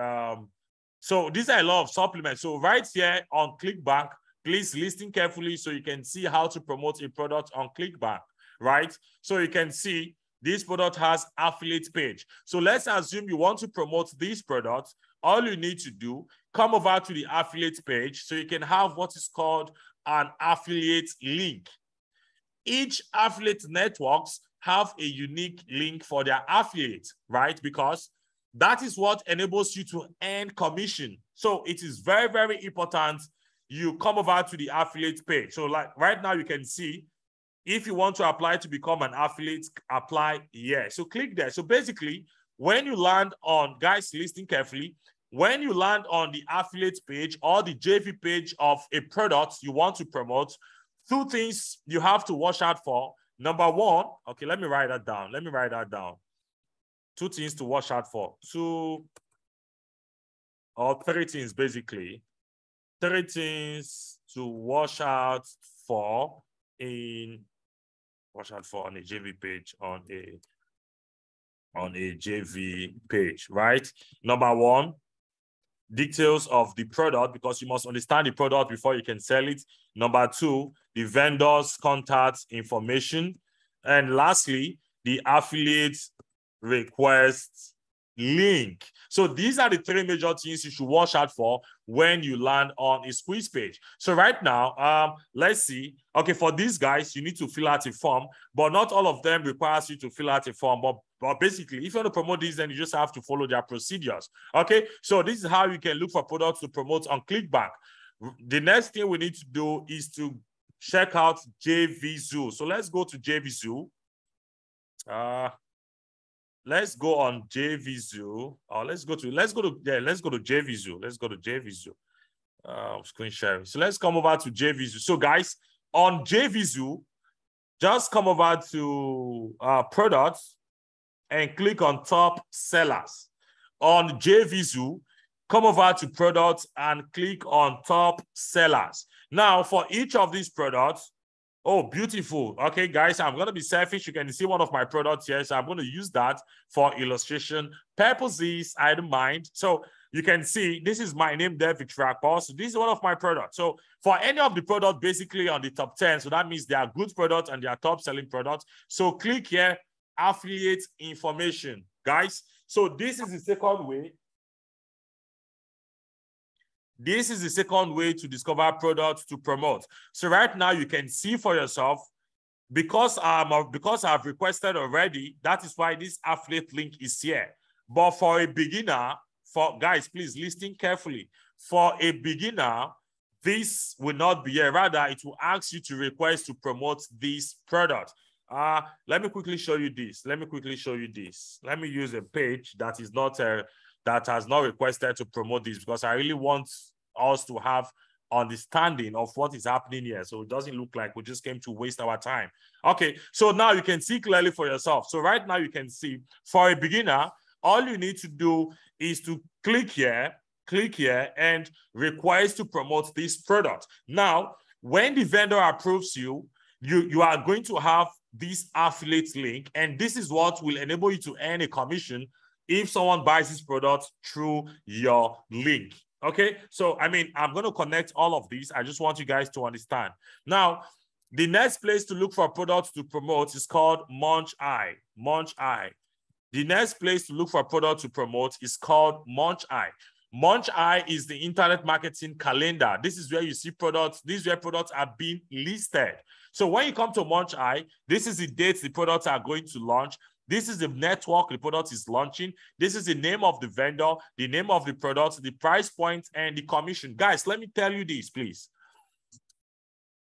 So these are a lot of supplements. So right here on ClickBank, please listen carefully so you can see how to promote a product on ClickBank, right? So you can see this product has affiliate page. So let's assume you want to promote this product. All you need to do, come over to the affiliate page so you can have what is called an affiliate link. Each affiliate networks have a unique link for their affiliate, right? Because that is what enables you to earn commission. So it is very, very important you come over to the affiliate page. So like right now you can see, if you want to apply to become an affiliate, apply here. So click there. So basically, when you land on, guys, listen carefully, when you land on the affiliate page or the JV page of a product you want to promote, two things you have to watch out for. Number one, okay, let me write that down. Let me write that down. Two things to watch out for. Two or three things, basically. Three things to watch out for on a JV page, on a JV page, right? Number one, details of the product, because you must understand the product before you can sell it. Number two, the vendor's contact information. And lastly, the affiliate request link. So these are the three major things you should watch out for when you land on a squeeze page. So right now, let's see. Okay, for these guys, you need to fill out a form, but not all of them requires you to fill out a form. But basically, if you want to promote these, then you just have to follow their procedures. Okay, so this is how you can look for products to promote on ClickBank. The next thing we need to do is to check out JVZoo. So let's go to JVZoo. Let's go on JVZoo. Let's go to JVZoo. Let's go to JVZoo. Screen sharing. So let's come over to JVZoo. So guys, on JVZoo, just come over to products and click on top sellers. On JVZoo, come over to products and click on top sellers. Now, for each of these products, oh, beautiful. Okay, guys, I'm going to be selfish. You can see one of my products here. So I'm going to use that for illustration purposes. I don't mind. So you can see this is my name there, Victor. So this is one of my products. So for any of the products basically on the top 10, so that means they are good products and they are top selling products. So click here, affiliate information, guys. So this is the second way. This is the second way to discover products to promote. So right now you can see for yourself, because I've requested already, that is why this affiliate link is here. But for a beginner, guys, please listen carefully. For a beginner, this will not be here. Rather, it will ask you to request to promote this product. Let me quickly show you this. Let me use a page that is not that has not requested to promote this, because I really want us to have understanding of what is happening here. So it doesn't look like we just came to waste our time. Okay, so now you can see clearly for yourself. So right now you can see, for a beginner, all you need to do is to click here and request to promote this product. Now, when the vendor approves you, you are going to have this affiliate link, and this is what will enable you to earn a commission if someone buys this product through your link. Okay, so I mean, I'm going to connect all of these. I just want you guys to understand. Now, the next place to look for products to promote is called MunchEye. MunchEye. The next place to look for products to promote is called MunchEye. MunchEye is the internet marketing calendar. This is where you see products. This is where products are being listed. So when you come to MunchEye, this is the dates the products are going to launch. This is the network the product is launching. This is the name of the vendor, the name of the product, the price point, and the commission. Guys, let me tell you this, please.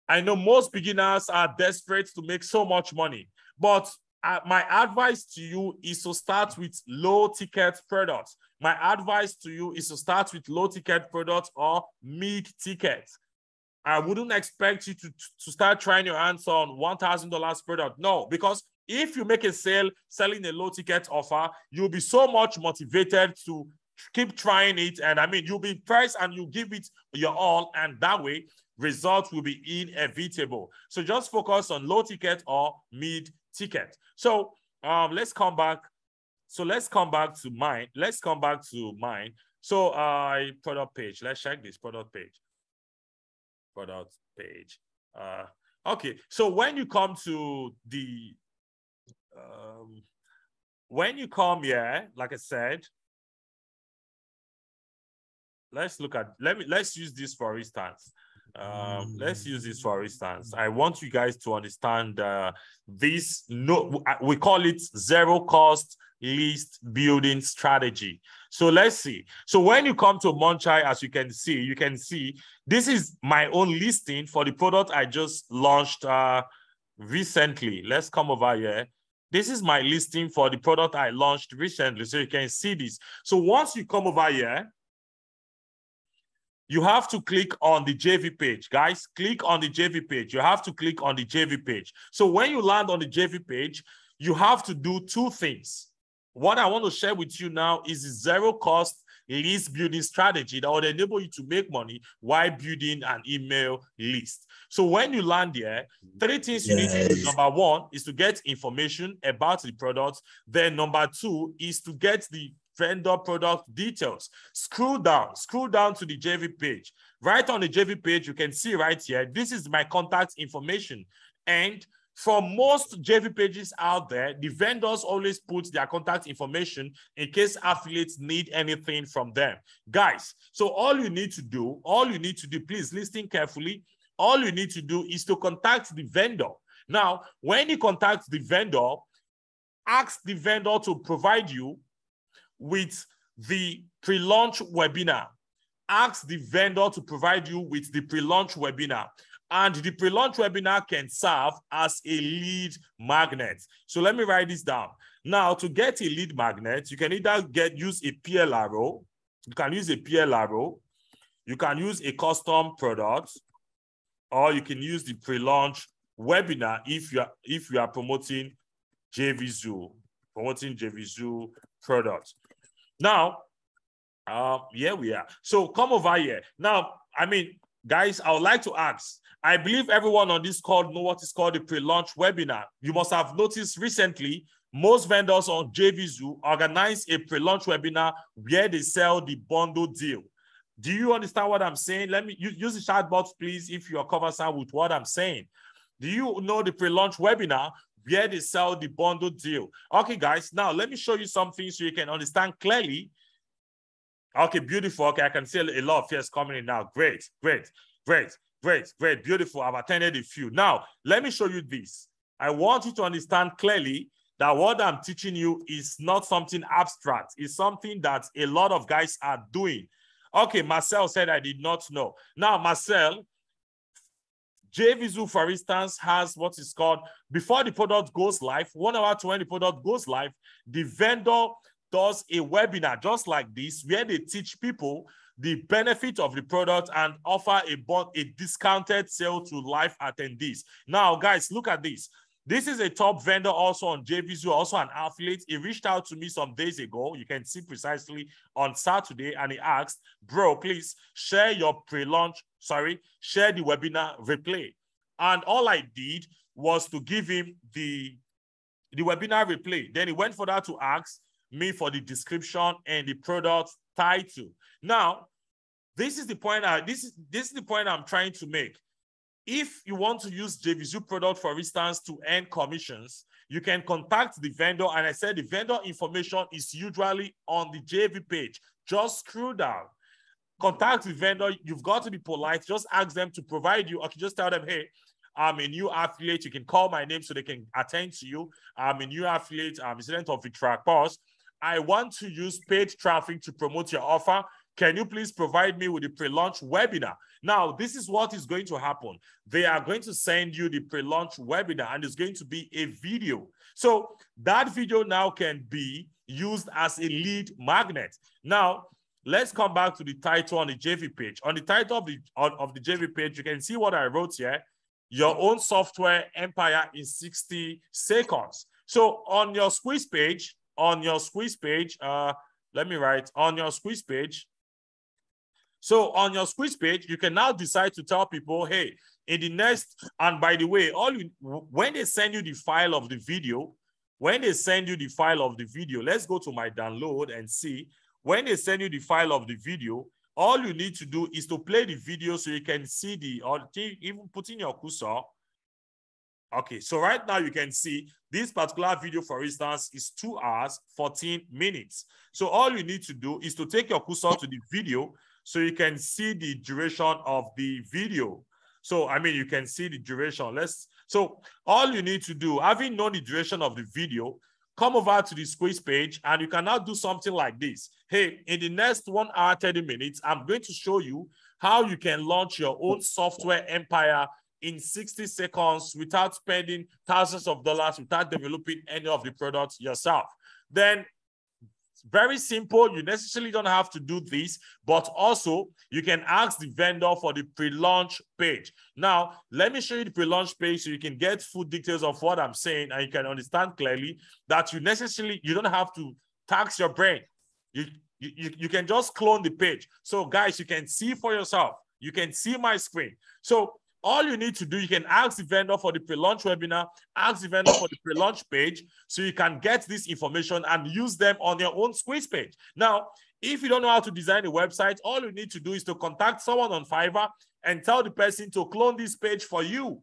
I know most beginners are desperate to make so much money, but my advice to you is to start with low-ticket products. My advice to you is to start with low-ticket products or mid-ticket. I wouldn't expect you to start trying your hands on $1,000 product. No, because if you make a sale selling a low ticket offer, you'll be so much motivated to keep trying it. And I mean, you'll be impressed and you give it your all. And that way, results will be inevitable. So just focus on low ticket or mid ticket. So let's come back. So let's come back to mine. So product page. Let's check this product page. Product page. Okay. So when you come to the when you come here, like I said, let's use this for instance. Let's use this for instance. I want you guys to understand this. We call it zero cost list building strategy. So let's see. So when you come to Munchai, as you can see this is my own listing for the product I just launched recently. Let's come over here. This is my listing for the product I launched recently. So you can see this. So once you come over here, you have to click on the JV page. Guys, click on the JV page. You have to click on the JV page. So when you land on the JV page, you have to do two things. What I want to share with you now is the zero cost list building strategy that will enable you to make money while building an email list. So when you land there, three things you need to do. Number one is to get information about the product. Then number two is to get the vendor product details. Scroll down to the JV page. Right on the JV page, you can see right here, this is my contact information. And for most JV pages out there, the vendors always put their contact information in case affiliates need anything from them. Guys, so all you need to do, please listen carefully. All you need to do is to contact the vendor. Now, when you contact the vendor, ask the vendor to provide you with the pre-launch webinar. Ask the vendor to provide you with the pre-launch webinar. And the pre-launch webinar can serve as a lead magnet. So let me write this down. Now, to get a lead magnet, you can either use a PLRO. You can use a PLRO. You can use a custom product, or you can use the pre-launch webinar if you are promoting JVZoo, products. Now, here we are. So come over here. Now, I mean, guys, I would like to ask, I believe everyone on this call know what is called the pre-launch webinar. You must have noticed recently, most vendors on JVZoo organize a pre-launch webinar where they sell the bundle deal. Do you understand what I'm saying? Let me use the chat box, please, if you're conversant with what I'm saying. Do you know the pre-launch webinar where they sell the bundle deal? Okay, guys, now let me show you something so you can understand clearly. Okay, beautiful. Okay, I can see a lot of fears coming in now. Great, beautiful. I've attended a few. Now, let me show you this. I want you to understand clearly that what I'm teaching you is not something abstract. It's something that a lot of guys are doing. Okay, Marcel said I did not know. Now, Marcel, JVZoo, for instance, has what is called, before the product goes live, 1 hour to when the product goes live, the vendor does a webinar just like this, where they teach people the benefit of the product and offer a discounted sale to live attendees. Now, guys, look at this. This is a top vendor also on JVZoo, also an affiliate. He reached out to me some days ago. You can see precisely on Saturday, and he asked, bro, please share your share the webinar replay. And all I did was to give him the webinar replay. Then he went further to ask me for the description and the product title. Now, this is the point this is the point I'm trying to make. If you want to use JVZoo product, for instance, to earn commissions, you can contact the vendor. And I said the vendor information is usually on the JV page. Just scroll down. Contact the vendor. You've got to be polite. Just ask them to provide you. Or just tell them, hey, I'm a new affiliate. You can call my name so they can attend to you. I'm a new affiliate. I'm a student of the track course. I want to use paid traffic to promote your offer. Can you please provide me with the pre-launch webinar? Now, this is what is going to happen. They are going to send you the pre-launch webinar, and it's going to be a video. So that video now can be used as a lead magnet. Now, let's come back to the title on the JV page. On the title of the JV page, you can see what I wrote here. Your own software empire in 60 seconds. So on your squeeze page, let me write on your squeeze page. So on your squeeze page, you can now decide to tell people, hey, in the next, and by the way, when they send you the file of the video, let's go to my download and see. When they send you the file of the video, all you need to do is to play the video so you can see or even put in your cursor. Okay, so right now you can see this particular video, for instance, is 2 hours, 14 minutes. So all you need to do is to take your cursor to the video so you can see the duration of the video. So, I mean, you can see the duration. So all you need to do, having known the duration of the video, come over to the squeeze page and you can now do something like this. Hey, in the next 1 hour, 30 minutes, I'm going to show you how you can launch your own software empire in 60 seconds without spending thousands of dollars, without developing any of the products yourself. Then very simple. You necessarily don't have to do this, but also you can ask the vendor for the pre-launch page. Now, let me show you the pre-launch page so you can get full details of what I'm saying and you can understand clearly that you don't have to tax your brain. You can just clone the page. So guys, you can see for yourself. You can see my screen. So all you need to do, you can ask the vendor for the pre-launch webinar, ask the vendor for the pre-launch page, so you can get this information and use them on your own squeeze page. Now, if you don't know how to design a website, all you need to do is to contact someone on Fiverr and tell the person to clone this page for you.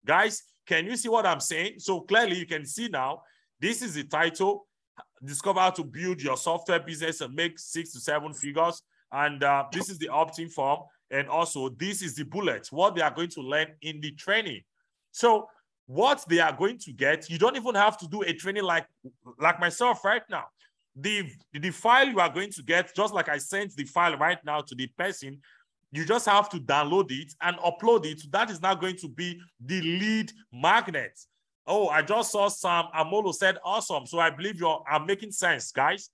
Guys, can you see what I'm saying? So clearly you can see now, this is the title, Discover How to Build Your Software Business and Make 6 to 7 figures. And this is the opt-in form. And also, this is the bullets, what they are going to learn in the training. So what they are going to get, you don't even have to do a training like myself right now. The file you are going to get, just like I sent the file right now to the person, you just have to download it and upload it. That is now going to be the lead magnet. Oh, I just saw Sam Amolo said, awesome. So I believe I'm making sense, guys.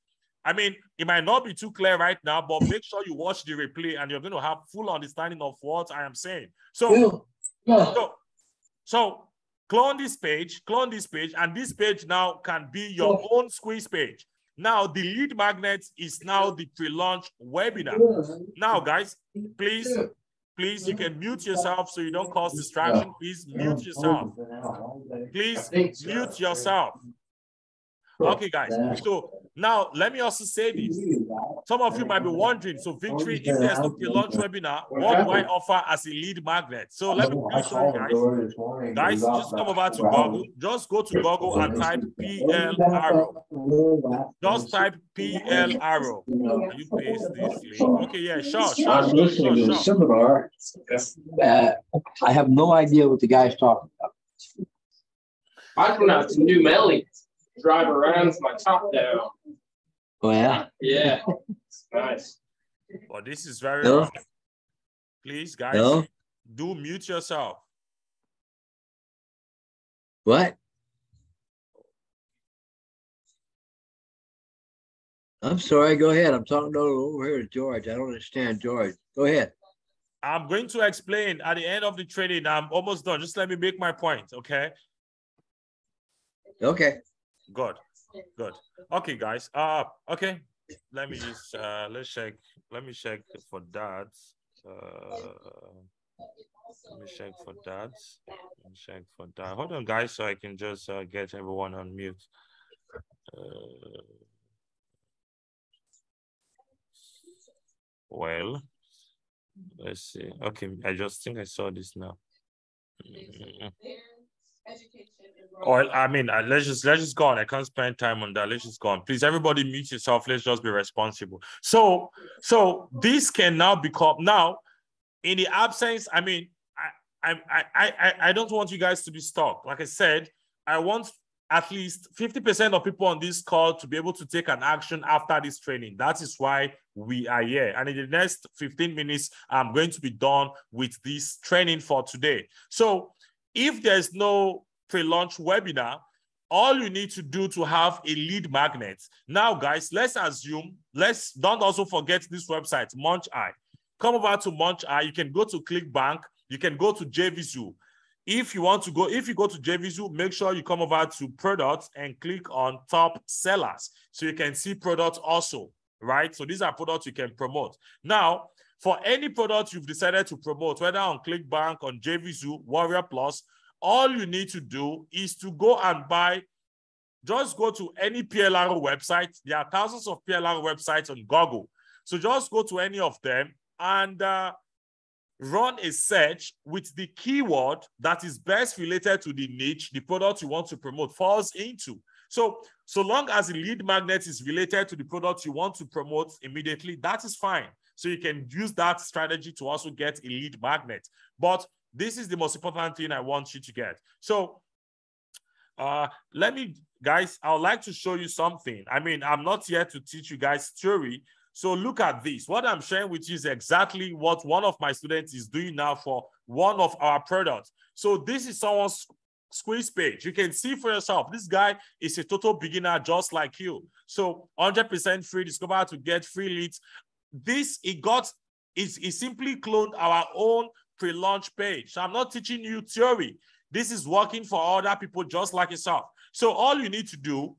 I mean, it might not be too clear right now, but make sure you watch the replay and you're going to have full understanding of what I am saying. So clone this page, and this page now can be your own squeeze page. Now, the lead magnet is now the pre-launch webinar. Now, guys, please, you can mute yourself so you don't cause distraction. Please mute yourself. Please mute yourself. Okay, guys. So now let me also say this. Some of you might be wondering, so Victory, if there's no pre-launch webinar, what do I offer as a lead magnet? So let me show you guys. Guys, just come over to Google. Just go to Google and type PL Arrow. Just type PL Arrow. Can you paste this link? Okay, yeah, sure. I'm listening to the seminar. I have no idea what the guy's talking about. I went out to New Melly. Drive around with my top down. Oh, yeah? Yeah. Nice. Well, this is very no. Please, guys, no. Do mute yourself. What? I'm sorry. Go ahead. I'm talking over here to George. I don't understand George. Go ahead. I'm going to explain at the end of the training. I'm almost done. Just let me make my point, okay? Okay. Good. Okay, guys. Okay. Let me just let's check. Let me check for that. Let me check for that. Hold on, guys, so I can just get everyone on mute. Well, let's see. Okay, I just think I saw this now. Or I mean, let's just go on. I can't spend time on that. Let's just go on. Please, everybody mute yourself. Let's just be responsible. So this can now become now in the absence. I mean, I don't want you guys to be stuck. Like I said, I want at least 50% of people on this call to be able to take an action after this training. That is why we are here. And in the next 15 minutes, I'm going to be done with this training for today. So if there's no pre-launch webinar, all you need to do to have a lead magnet. Now, guys, let's assume, don't also forget this website, MunchEye. Come over to MunchEye. You can go to ClickBank. You can go to JVZoo. if you go to JVZoo, make sure you come over to products and click on top sellers. So you can see products also, right? So these are products you can promote. Now, for any product you've decided to promote, whether on ClickBank, on JVZoo, Warrior Plus, all you need to do is to go and buy. Just go to any PLRO website. There are thousands of PLRO websites on Google. So just go to any of them and run a search with the keyword that is best related to the niche the product you want to promote falls into. So long as the lead magnet is related to the product you want to promote immediately, that is fine. So you can use that strategy to also get a lead magnet. But this is the most important thing I want you to get. So guys, I would like to show you something. I mean, I'm not here to teach you guys theory. So look at this. What I'm sharing with you is exactly what one of my students is doing now for one of our products. So this is someone's squeeze page. You can see for yourself, this guy is a total beginner just like you. So 100% free, discover how to get free leads. He simply cloned our own pre-launch page. So I'm not teaching you theory. This is working for other people just like yourself. So all you need to do,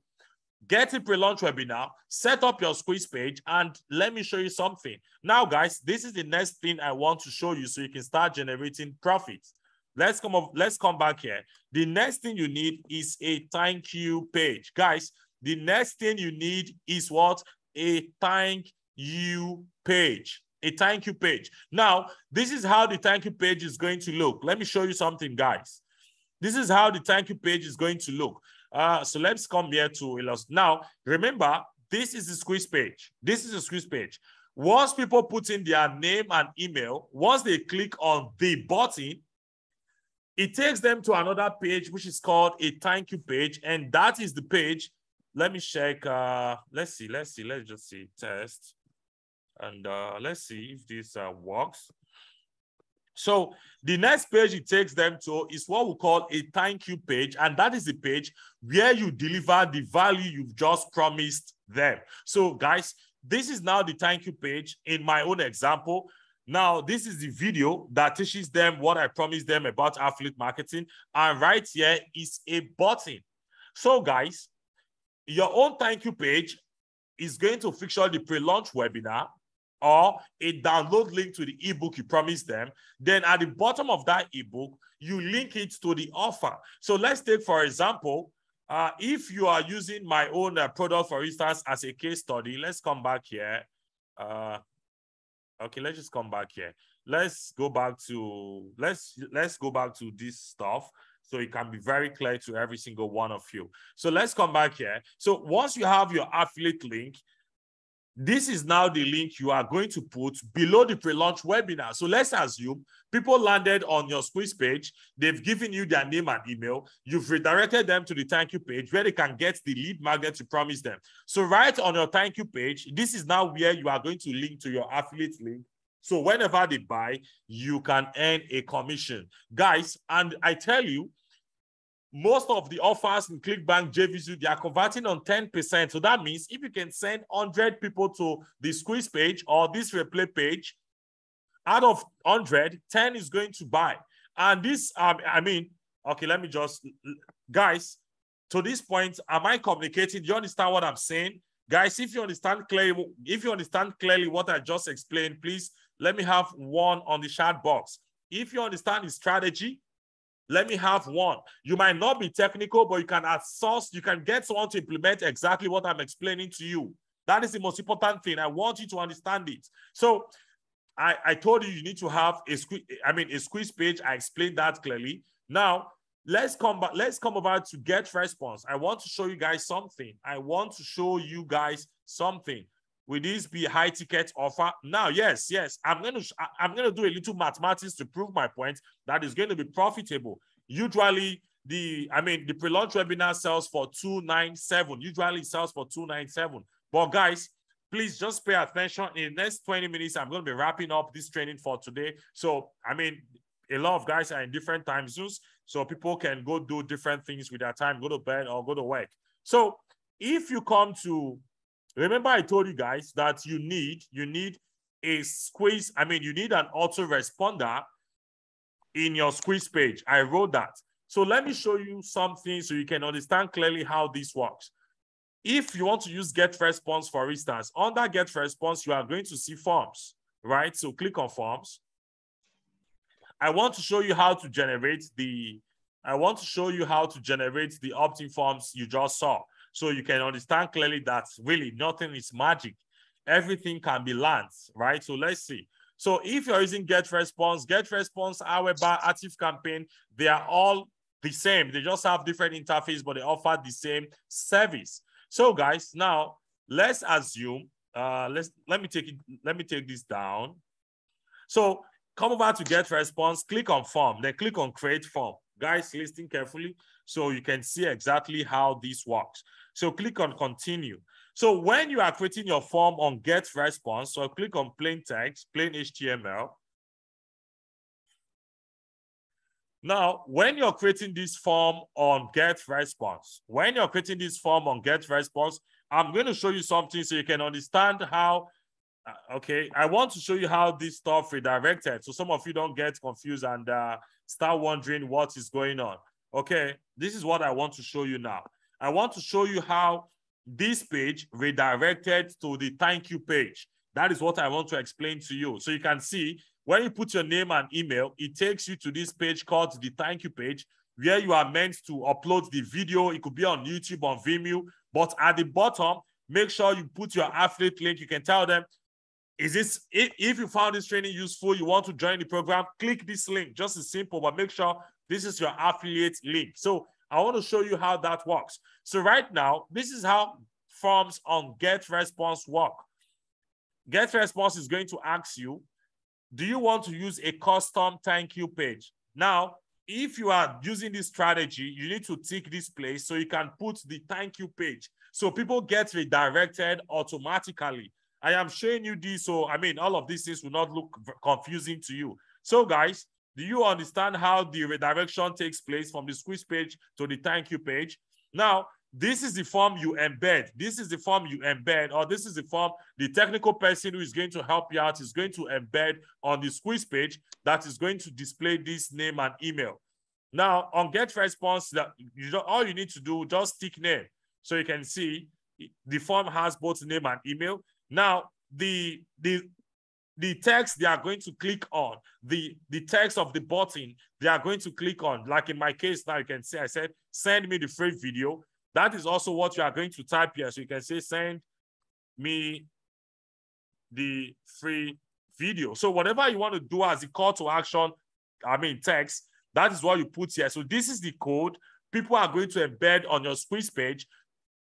get a pre-launch webinar, set up your squeeze page, and let me show you something. Now, guys, this is the next thing I want to show you so you can start generating profits. Let's come back here. The next thing you need is a thank you page. Guys, the next thing you need is what? A thank you page. A thank you page. Now, this is how the thank you page is going to look. Let me show you something, guys. This is how the thank you page is going to look. So let's come here to illustrate. Now, remember, this is the squeeze page. This is the squeeze page. Once people put in their name and email, once they click on the button, it takes them to another page, which is called a thank you page. And that is the page. Let me check. Let's just see, test. And let's see if this works. So the next page it takes them to is what we call a thank you page. And that is the page where you deliver the value you've just promised them. So guys, this is now the thank you page in my own example. Now, this is the video that teaches them what I promised them about affiliate marketing. And right here is a button. So guys, your own thank you page is going to feature the pre-launch webinar or a download link to the ebook you promised them. Then at the bottom of that ebook, you link it to the offer. So let's take, for example, if you are using my own product, for instance, as a case study, let's come back here. Okay, let's just come back here. Let's go back to this stuff so it can be very clear to every single one of you. So let's come back here. So once you have your affiliate link, this is now the link you are going to put below the pre-launch webinar. So let's assume people landed on your squeeze page. They've given you their name and email. You've redirected them to the thank you page where they can get the lead magnet you promised them. So right on your thank you page, this is now where you are going to link to your affiliate link. So whenever they buy, you can earn a commission. Guys, and I tell you, most of the offers in ClickBank, JVZoo, they are converting on 10%. So that means if you can send 100 people to the squeeze page or this replay page, out of 100, 10 is going to buy. And this, okay, let me just, guys, to this point, am I communicating? Do you understand what I'm saying? Guys, if you understand clearly what I just explained, please let me have one on the chat box. If you understand the strategy, let me have one. You might not be technical, but you can outsource, you can get someone to implement exactly what I'm explaining to you. That is the most important thing. I want you to understand it. So I told you need to have a squeeze page. I explained that clearly. Now, let's come over to get response. I want to show you guys something. Will this be a high ticket offer? Now, yes, I'm gonna do a little mathematics to prove my point that is going to be profitable. Usually, the pre-launch webinar sells for $297. Usually, it sells for $297. But guys, please just pay attention. In the next 20 minutes, I'm going to be wrapping up this training for today. So, a lot of guys are in different time zones, so people can go do different things with their time, go to bed or go to work. So, if you come to remember, I told you guys that you need a squeeze. You need an autoresponder. in your squeeze page. I wrote that. So let me show you something so you can understand clearly how this works. If you want to use get response, for instance, under get response, you are going to see forms, right? So click on forms. I want to show you how to generate the opt-in forms you just saw. So you can understand clearly that really nothing is magic. Everything can be learned, right? So let's see. So if you're using get response, Aweber, Active Campaign, they are all the same. They just have different interface, but they offer the same service. So guys, now let's assume, let me take this down. So come over to get response, click on form, then click on create form. Guys, listen carefully so you can see exactly how this works. So click on continue. So when you are creating your form on get response, so click on plain text, plain HTML. Now, when you're creating this form on get response, I'm going to show you something so you can understand how, okay, I want to show you how this stuff redirected. So some of you don't get confused and start wondering what is going on. Okay, this is what I want to show you now. I want to show you how this page redirected to the thank you page. That is what I want to explain to you. So you can see when you put your name and email, it takes you to this page called the thank you page, where you are meant to upload the video. It could be on YouTube, on Vimeo, but at the bottom, make sure you put your affiliate link. You can tell them, if you found this training useful, you want to join the program, click this link. Just as simple, but make sure this is your affiliate link. So I want to show you how that works. So right now, this is how forms on get response work. Get response is going to ask you, do you want to use a custom thank you page? Now, if you are using this strategy, you need to tick this place so you can put the thank you page. So people get redirected automatically. I am showing you this, so I mean, all of these things will not look confusing to you. So guys, do you understand how the redirection takes place from the squeeze page to the thank you page? Now, this is the form you embed. This is the form you embed, or this is the form the technical person who is going to help you out is going to embed on the squeeze page that is going to display this name and email. Now, on get response, all you need to do, just tick name. So you can see the form has both name and email. Now, the text they are going to click on, the text of the button they are going to click on, like in my case now, you can see I said, send me the free video. That is also what you are going to type here. So you can say, send me the free video. So whatever you want to do as a call to action, text, that is what you put here. So this is the code people are going to embed on your squeeze page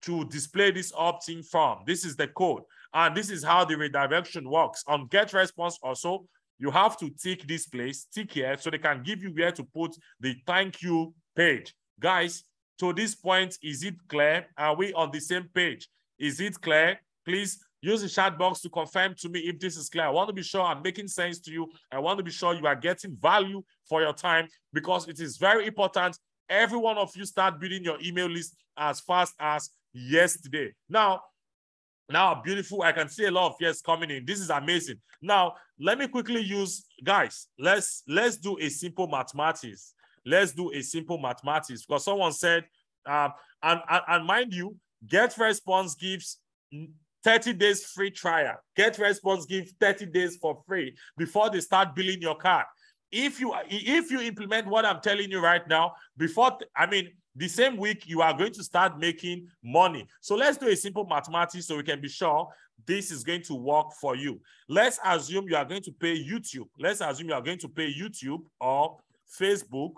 to display this opt-in form. This is the code. And this is how the redirection works. On get response also, you have to tick this place, tick here, so they can give you where to put the thank you page. Guys, to this point, is it clear? Are we on the same page? Is it clear? Please use the chat box to confirm to me if this is clear. I want to be sure I'm making sense to you. I want to be sure you are getting value for your time, because it is very important every one of you start building your email list as fast as yesterday. Now, beautiful. I can see a lot of yes coming in. This is amazing. Now, let me quickly use, guys, let's do a simple mathematics. Let's do a simple mathematics, because someone said, and mind you, Get Response gives 30 days free trial. Get Response gives 30 days for free before they start billing your card. If you implement what I'm telling you right now, the same week, you are going to start making money. So let's do a simple mathematics so we can be sure this is going to work for you. Let's assume you are going to pay YouTube. Let's assume you are going to pay YouTube or Facebook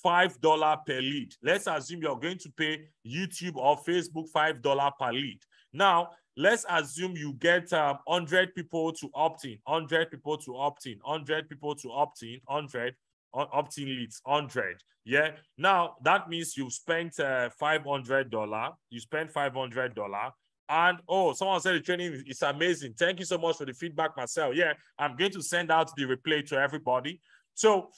$5 per lead. Let's assume you're going to pay YouTube or Facebook $5 per lead. Now, let's assume you get 100 people to opt in, 100 people to opt in, 100 people to opt in, 100 opt-in leads, 100. Yeah. Now, that means you've spent $500. You spent $500. And, oh, someone said the training is amazing. Thank you so much for the feedback, Marcel. Yeah, I'm going to send out the replay to everybody. So,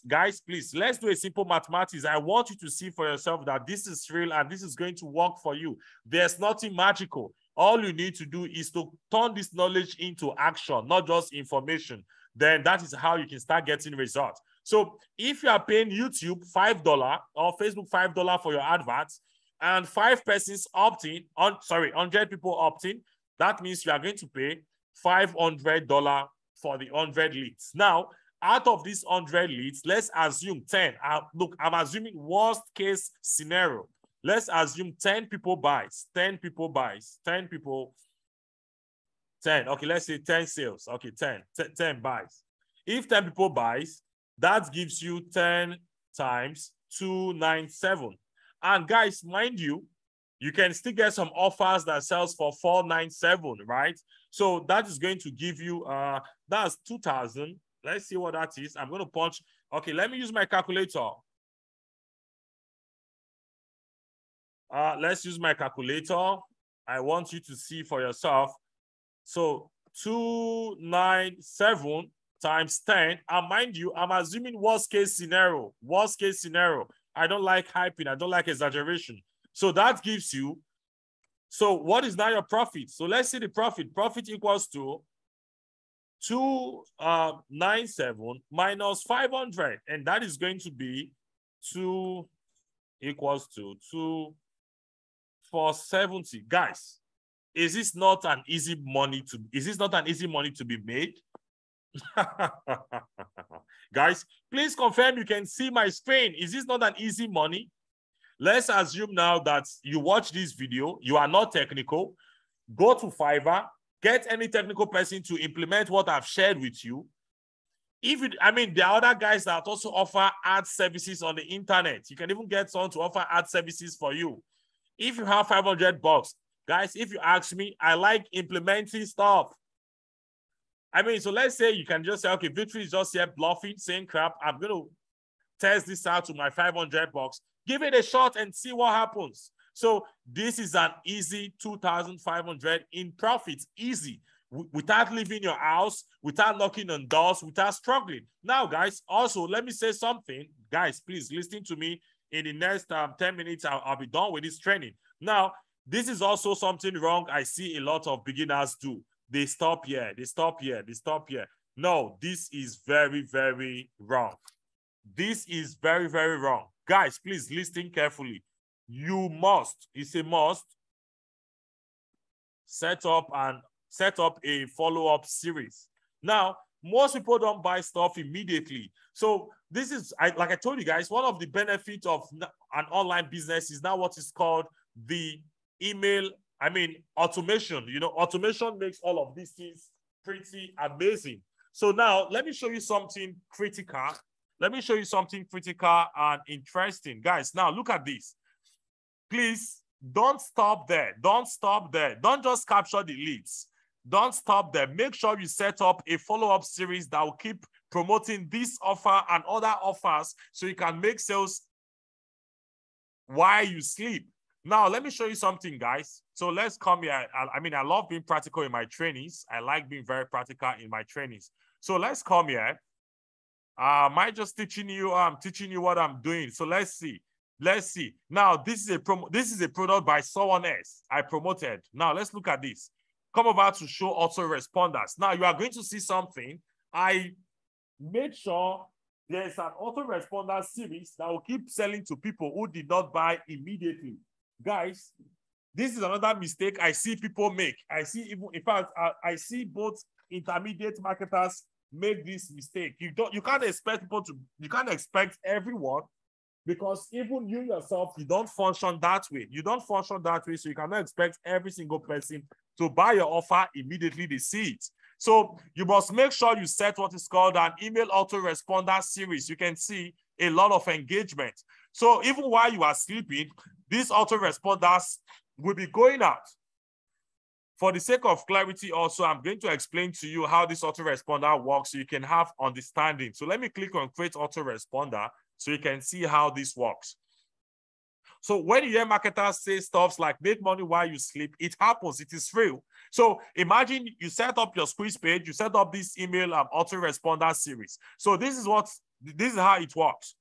guys, please, let's do a simple mathematics. I want you to see for yourself that this is real and this is going to work for you. There's nothing magical. All you need to do is to turn this knowledge into action, not just information. then that is how you can start getting results. So if you are paying YouTube $5 or Facebook $5 for your adverts, and 5 persons opting, 100 people opting, that means you are going to pay $500 for the 100 leads. Now, out of these 100 leads, let's assume 10. Look, I'm assuming worst case scenario. Let's assume 10 people buys, 10 people buys, 10 people, 10. Okay, let's say 10 sales. Okay, 10 buys. If 10 people buys, that gives you 10 times 297. And guys, mind you, you can still get some offers that sells for 497, right? So that is going to give you, that's 2,000. Let's see what that is. I'm going to punch. Okay, let me use my calculator. Let's use my calculator. I want you to see for yourself. So 297 times 10. And mind you, I'm assuming worst case scenario. Worst case scenario. I don't like hyping. I don't like exaggeration. So that gives you, so what is now your profit? So let's see the profit. Profit equals to 297 minus 500. And that is going to be 2 equals to 470. Guys, is this not an easy money to be made? Guys, please confirm you can see my screen. Is this not an easy money? Let's assume now that you watch this video, you are not technical. Go to Fiverr, get any technical person to implement what I've shared with you. There are other guys that also offer ad services on the internet. You can even get someone to offer ad services for you. If you have $500, guys, if you ask me, I like implementing stuff. So let's say you can just say, okay, Victory is just here bluffing, saying crap. I'm going to test this out to my $500. Give it a shot and see what happens. So this is an easy 2,500 in profits, easy, without leaving your house, without knocking on doors, without struggling. Now, guys, also, let me say something. Guys, please listen to me. In the next 10 minutes, I'll be done with this training. Now, this is also something wrong I see a lot of beginners do. They stop here, they stop here, they stop here. No, this is very, very wrong. This is very, very wrong. Guys, please listen carefully. You must, it's a must, set up a follow-up series. Now, most people don't buy stuff immediately. So this is, like I told you guys, one of the benefits of an online business is now what is called the email, automation. Automation makes all of these things pretty amazing. So now let me show you something critical. Let me show you something critical and interesting. Guys, now look at this. Please don't stop there. Don't stop there. Don't just capture the leads. Don't stop there. Make sure you set up a follow-up series that will keep promoting this offer and other offers so you can make sales while you sleep. Now, let me show you something, guys. So let's come here. I love being practical in my trainings. I like being very practical in my trainings. So let's come here. Am I just teaching you? I'm teaching you what I'm doing. So let's see. Let's see. Now, this is a product by someone else I promoted. Now, let's look at this. Come over to show autoresponders. Now, you are going to see something. I made sure there's an autoresponder series that will keep selling to people who did not buy immediately. Guys, this is another mistake I see people make. I see both intermediate marketers make this mistake. You can't expect everyone, because even you yourself, you don't function that way. You don't function that way, so you cannot expect every single person to buy your offer immediately they see it. So you must make sure you set what is called an email autoresponder series. You can see a lot of engagement. So even while you are sleeping, these autoresponders will be going out. For the sake of clarity also, I'm going to explain to you how this autoresponder works so you can have understanding. So let me click on create autoresponder so you can see how this works. So when you hear marketers say stuff like make money while you sleep, it happens, it is real. So imagine you set up your squeeze page, you set up this email autoresponder series. So this is how it works.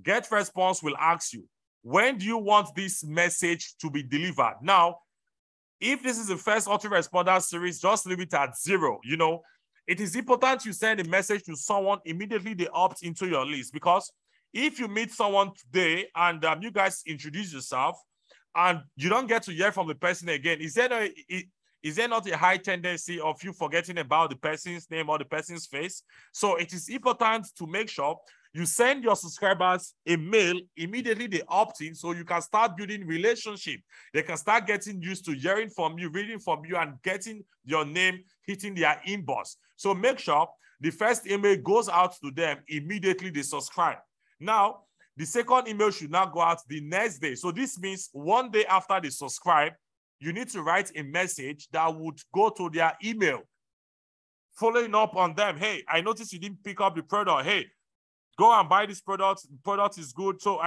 Get Response will ask you, when do you want this message to be delivered? Now, if this is the first autoresponder series, just leave it at 0. it is important you send a message to someone immediately they opt into your list, because if you meet someone today and you guys introduce yourself and you don't get to hear from the person again, is there not a high tendency of you forgetting about the person's name or the person's face? So it is important to make sure you send your subscribers a mail immediately they opt in, so you can start building relationship. They can start getting used to hearing from you, reading from you, and getting your name hitting their inbox. So make sure the first email goes out to them immediately they subscribe. Now, the second email should now go out the next day. So this means one day after they subscribe, you need to write a message that would go to their email, following up on them. Hey, I noticed you didn't pick up the product. Hey, go and buy this product. The product is good. So,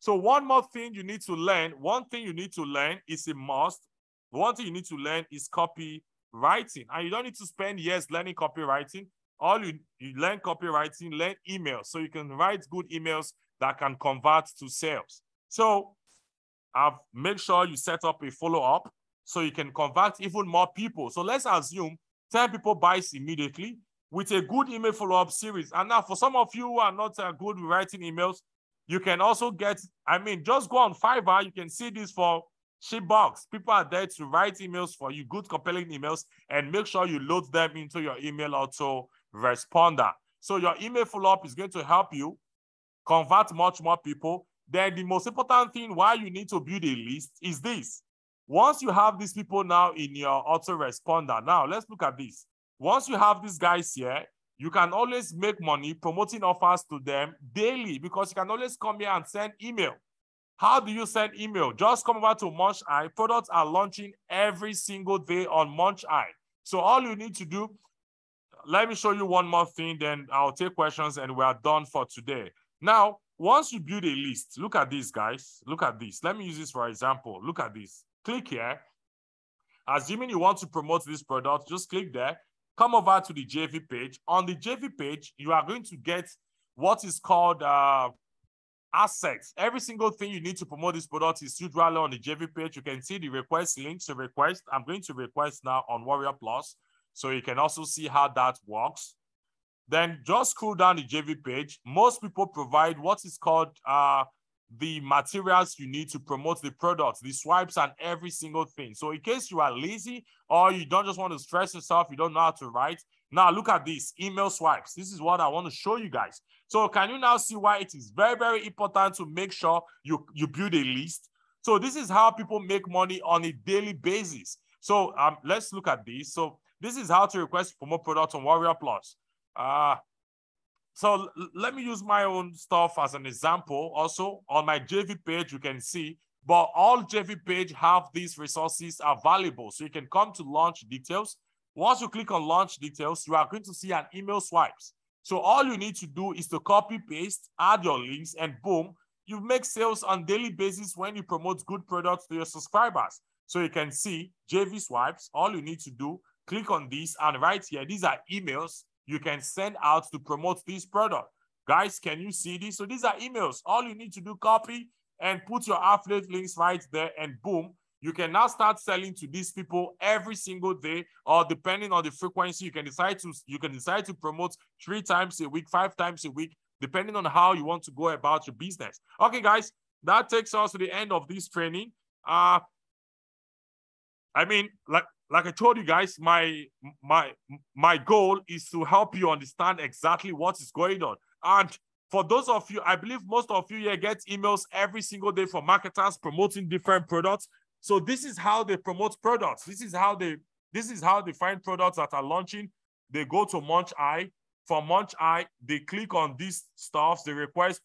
so one more thing you need to learn. One thing you need to learn is a must. One thing you need to learn is copywriting. And you don't need to spend years learning copywriting. All you learn copywriting, learn emails. So you can write good emails that can convert to sales. So make sure you set up a follow-up so you can convert even more people. So let's assume 10 people buys immediately with a good email follow-up series. And now for some of you who are not good with writing emails, you can also get, just go on Fiverr. You can see this for Shipbox. People are there to write emails for you, good compelling emails, and make sure you load them into your email autoresponder. So your email follow-up is going to help you convert much more people. Then the most important thing why you need to build a list is this. Once you have these people now in your autoresponder, now let's look at this. Once you have these guys here, you can always make money promoting offers to them daily, because you can always come here and send email. How do you send email? Just come over to MunchEye. Products are launching every single day on MunchEye. So all you need to do, let me show you one more thing, then I'll take questions and we are done for today. Now, once you build a list, look at this, guys. Look at this. Let me use this for example. Look at this. Click here. Assuming you want to promote this product, just click there. Come over to the JV page. On the JV page, you are going to get what is called assets. Every single thing you need to promote this product is usually on the JV page. You can see the request link to request. I'm going to request now on Warrior Plus, so you can also see how that works. Then just scroll down the JV page. Most people provide what is called the materials you need to promote the product, the swipes and every single thing. So in case you are lazy or you don't just want to stress yourself, you don't know how to write. Now look at this, email swipes. This is what I want to show you guys. So can you now see why it is very, very important to make sure you build a list? So this is how people make money on a daily basis. So let's look at this. So this is how to request to promote products on Warrior Plus. So let me use my own stuff as an example. Also on my JV page, you can see, but all JV page have these resources available. So you can come to launch details. Once you click on launch details, you are going to see an email swipes. So all you need to do is to copy, paste, add your links, and boom, you make sales on daily basis when you promote good products to your subscribers. So you can see JV swipes. All you need to do, click on this, and right here, these are emails you can send out to promote this product. Guys, can you see this? So these are emails. All you need to do, copy and put your affiliate links right there, and boom, you can now start selling to these people every single day, or depending on the frequency, you can decide to promote 3 times a week, 5 times a week, depending on how you want to go about your business. Okay, guys, that takes us to the end of this training. Like I told you guys, my goal is to help you understand exactly what is going on. And for those of you, I believe most of you here get emails every single day from marketers promoting different products. So this is how they promote products. This is how they find products that are launching. They go to MunchEye. From MunchEye, they click on these stuffs. They request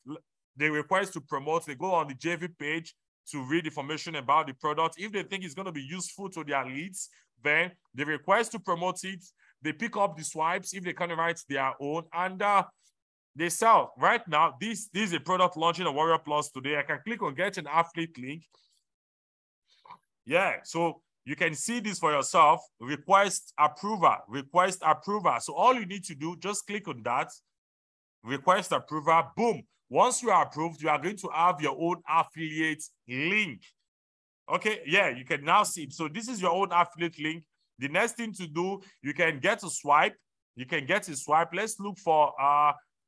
to promote. They go on the JV page to read information about the product. If they think it's going to be useful to their leads, then they request to promote it. They pick up the swipes if they can write their own, and they sell. Right now, this is a product launching on Warrior Plus today. I can click on get an affiliate link. Yeah, so you can see this for yourself. Request approval. So all you need to do, just click on that. Request approval. Boom. Once you are approved, you are going to have your own affiliate link. Okay, yeah, you can now see it. So this is your own affiliate link. The next thing to do, you can get a swipe. You can get a swipe. Let's look for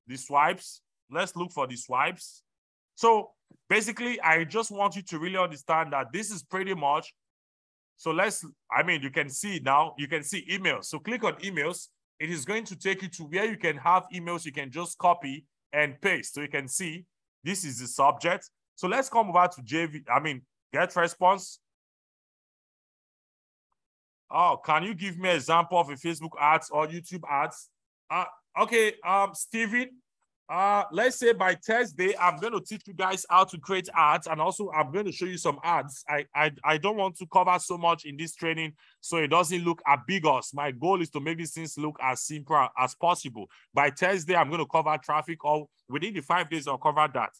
the swipes. Let's look for the swipes. So basically, I just want you to really understand that this is pretty much. So you can see now, you can see emails. So click on emails. It is going to take you to where you can have emails. You can just copy and paste. So you can see this is the subject. So let's come over to get response. Oh, can you give me an example of a Facebook ads or YouTube ads? Okay, Steven, let's say by Thursday, I'm going to teach you guys how to create ads, and also I'm going to show you some ads. I don't want to cover so much in this training so it doesn't look ambiguous. My goal is to make these things look as simple as possible. By Thursday, I'm going to cover traffic, or within the 5 days, I'll cover that.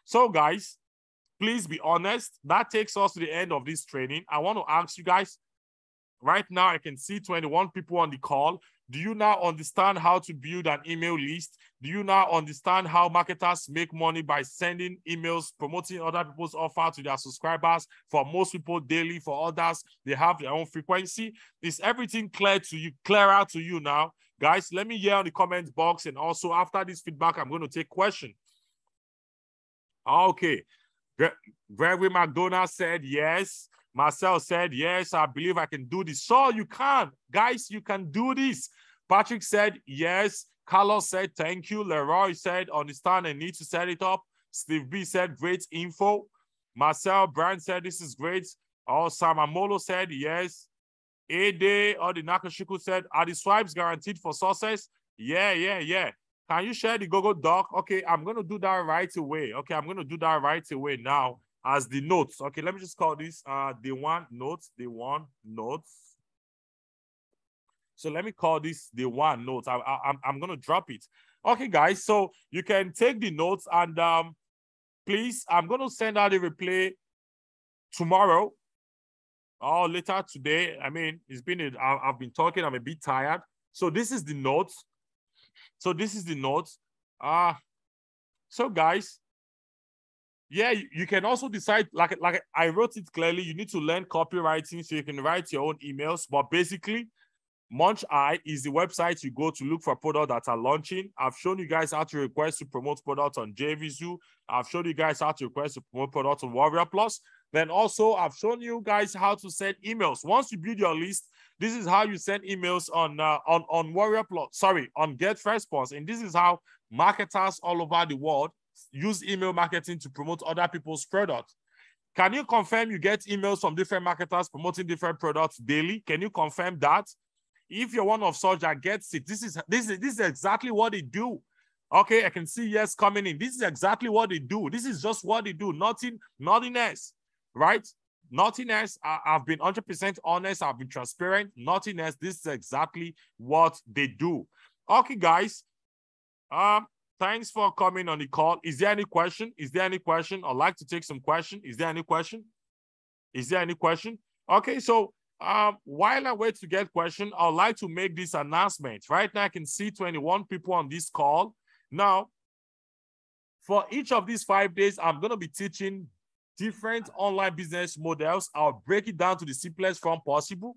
So guys, please be honest. That takes us to the end of this training. I want to ask you guys, right now, I can see 21 people on the call. Do you now understand how to build an email list? Do you now understand how marketers make money by sending emails, promoting other people's offer to their subscribers? For most people, daily. For others, they have their own frequency. Is everything clearer to you now? Guys, let me hear in the comment box. And also, after this feedback, I'm going to take questions. Okay. Gregory McDonald said yes. Marcel said, yes, I believe I can do this. So you can. Guys, you can do this. Patrick said, yes. Carlos said, thank you. Leroy said, understand and need to set it up. Steve B said, great info. Marcel Brand said, this is great. Oh, Samamolo said, yes. Ade or the Nakashiku said, are the swipes guaranteed for success? Yeah. Can you share the Google Doc? Okay, I'm going to do that right away. Okay, I'm going to do that right away now. As the notes. Okay, let me just call this the one notes. So let me call this the one notes. I'm gonna drop it. Okay, guys. So you can take the notes and please, I'm gonna send out a replay tomorrow or later today. I mean, I've been talking. I'm a bit tired. So this is the notes. So guys. Yeah, you can also decide, like I wrote it clearly, you need to learn copywriting so you can write your own emails. But basically, MunchEye is the website you go to look for products that are launching. I've shown you guys how to request to promote products on JVZoo. I've shown you guys how to request to promote products on Warrior Plus. Then also, I've shown you guys how to send emails. Once you build your list, this is how you send emails on Warrior Plus, on GetResponse. And this is how marketers all over the world use email marketing to promote other people's products. Can you confirm you get emails from different marketers promoting different products daily? Can you confirm that? If you're one of such that gets it, this is exactly what they do. Okay, I can see yes coming in. This is exactly what they do. This is just what they do. Nothing else, right? Nothing else. I've been 100% honest. I've been transparent. Nothing else. This is exactly what they do. Okay, guys. Thanks for coming on the call. Is there any question? I'd like to take some question. Is there any question? Okay, so while I wait to get question, I'd like to make this announcement. Right now, I can see 21 people on this call. Now, for each of these 5 days, I'm going to be teaching different online business models. I'll break it down to the simplest form possible.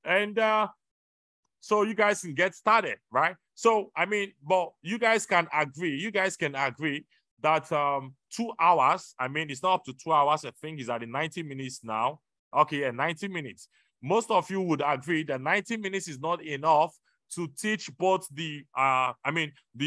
And so you guys can get started, right? So, but you guys can agree that 2 hours, it's not up to 2 hours. I think it's at the 90 minutes now. Okay, yeah, 90 minutes. Most of you would agree that 90 minutes is not enough to teach both the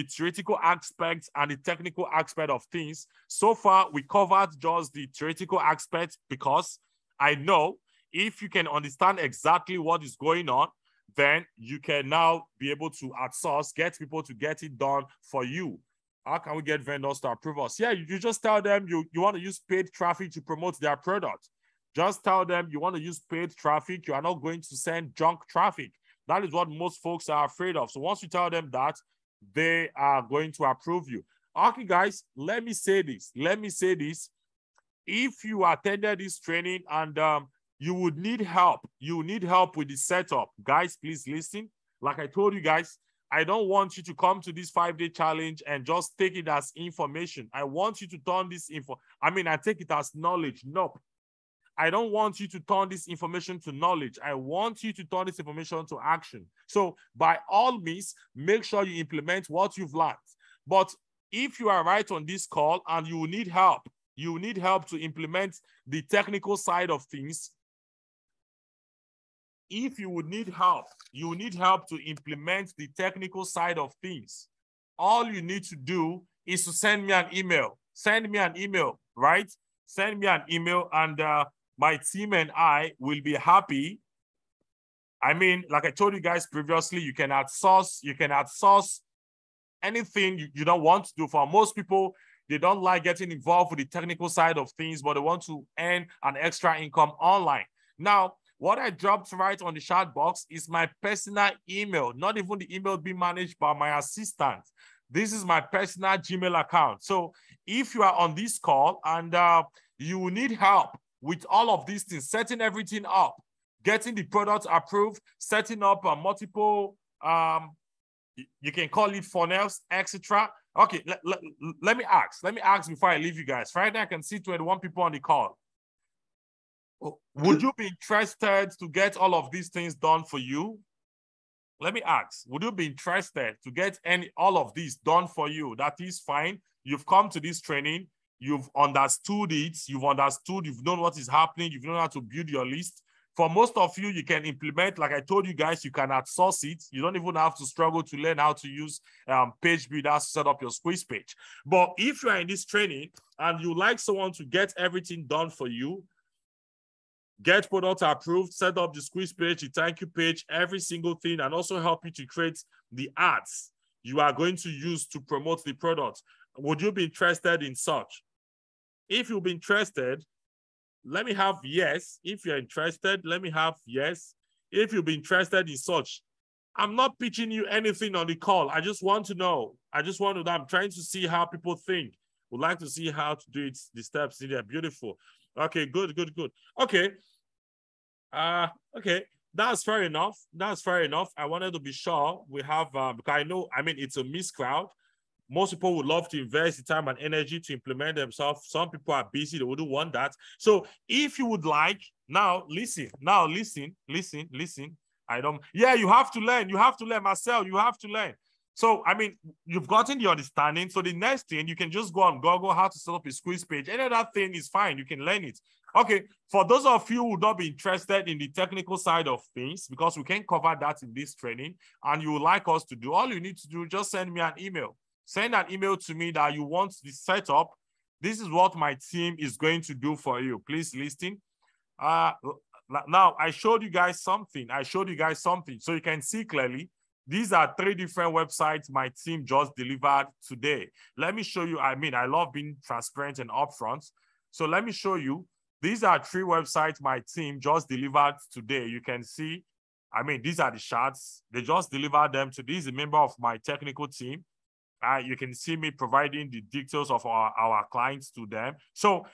theoretical aspects and the technical aspect of things. So far, we covered just the theoretical aspect because I know if you can understand exactly what is going on, then you can now be able to outsource, get people to get it done for you. How can we get vendors to approve us? Yeah, you just tell them you want to use paid traffic to promote their product. Just tell them you want to use paid traffic. You are not going to send junk traffic. That is what most folks are afraid of. So once you tell them that, they are going to approve you. Okay, guys, let me say this. If you attended this training and you would need help, with the setup, guys, please listen. Like I told you guys, I don't want you to come to this 5-day challenge and just take it as information. I want you to turn this I take it as knowledge. Nope. I don't want you to turn this information to knowledge. I want you to turn this information to action. So by all means, make sure you implement what you've learned. But if you are right on this call and you need help to implement the technical side of things, if you would need help, you need help to implement the technical side of things, all you need to do is to send me an email. Send me an email, right? Send me an email, and my team and I will be happy. I mean, like I told you guys previously, you can outsource anything you don't want to do. For most people, they don't like getting involved with the technical side of things, but they want to earn an extra income online. Now, what I dropped right on the chat box is my personal email, not even the email being managed by my assistant. This is my personal Gmail account. So if you are on this call and you need help with all of these things, setting everything up, getting the product approved, setting up multiple, you can call it funnels, etc. Okay, let me ask before I leave you guys. Right now, I can see 21 people on the call. Would you be interested to get all of these things done for you? Let me ask, would you be interested to get all of these done for you? That is fine. You've come to this training. You've understood it. You've known what is happening. You've known how to build your list. For most of you, you can implement, like I told you guys, you can outsource it. You don't even have to struggle to learn how to use page builders to set up your squeeze page. But if you are in this training and you like someone to get everything done for you, get product approved, set up the squeeze page, the thank you page, every single thing, and also help you to create the ads you are going to use to promote the product, would you be interested in such? If you'll be interested, let me have yes. If you're interested, let me have yes. If you'll be interested in such, I'm not pitching you anything on the call. I just want to know. I'm trying to see how people think. Would like to see how to do it, the steps in there. Beautiful. Okay, good. Okay. Okay, that's fair enough. I wanted to be sure we have, because it's a mixed crowd. Most people would love to invest the time and energy to implement themselves. Some people are busy, they wouldn't want that. So if you would like, listen. You have to learn, Marcel, you have to learn. So, you've gotten the understanding. So the next thing, you can just go on Google how to set up a squeeze page. Any other thing is fine. You can learn it. Okay, for those of you who would not be interested in the technical side of things, because we can cover that in this training, and you would like us to do, all you need to do, just send me an email. Send an email to me that you want the setup. This is what my team is going to do for you. Please listen. Now, I showed you guys something. So you can see clearly. These are 3 different websites my team just delivered today. Let me show you. I love being transparent and upfront. So let me show you. These are 3 websites my team just delivered today. You can see, these are the charts. They just delivered them to this, a member of my technical team. You can see me providing the details of our clients to them. So,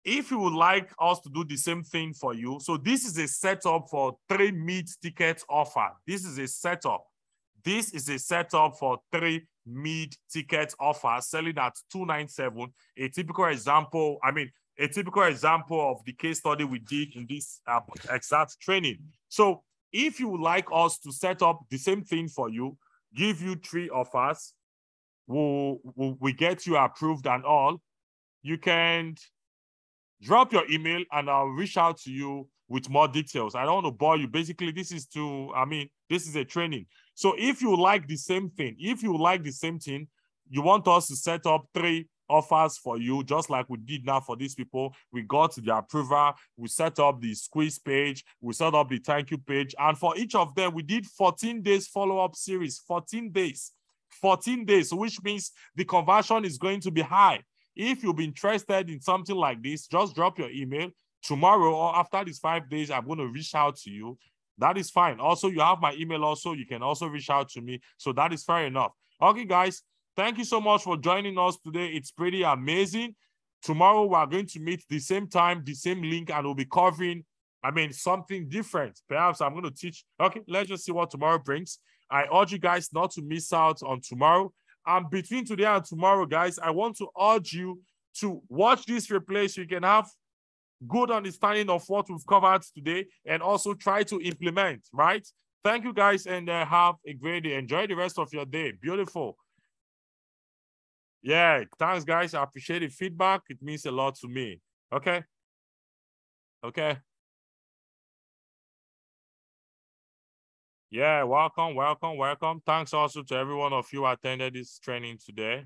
if you would like us to do the same thing for you, so this is a setup for 3 mid-ticket offer. This is a setup for 3 mid-ticket offer selling at $297. A typical example of the case study we did in this exact training. So if you would like us to set up the same thing for you, give you 3 offers, we get you approved and all, you can drop your email and I'll reach out to you with more details. I don't want to bore you. Basically, this is a training. So if you like the same thing, you want us to set up 3 offers for you, just like we did now for these people. We got the approval, we set up the squeeze page, we set up the thank you page, and for each of them, we did 14 days follow-up series, 14 days, which means the conversion is going to be high. If you'll be interested in something like this, just drop your email. Tomorrow or after these 5 days, I'm going to reach out to you. That is fine. Also, you have my email also. You can also reach out to me. So that is fair enough. Okay, guys, thank you so much for joining us today. It's pretty amazing. Tomorrow, we're going to meet the same time, the same link, and we'll be covering, something different. Perhaps I'm going to teach. Okay, let's just see what tomorrow brings. I urge you guys not to miss out on tomorrow. And between today and tomorrow, guys, I want to urge you to watch this replay so you can have good understanding of what we've covered today and also try to implement, right? Thank you guys and have a great day. Enjoy the rest of your day. Beautiful. Yeah, thanks guys. I appreciate the feedback. It means a lot to me. Okay. Okay. Yeah, welcome, welcome, welcome. Thanks also to every one of you who attended this training today.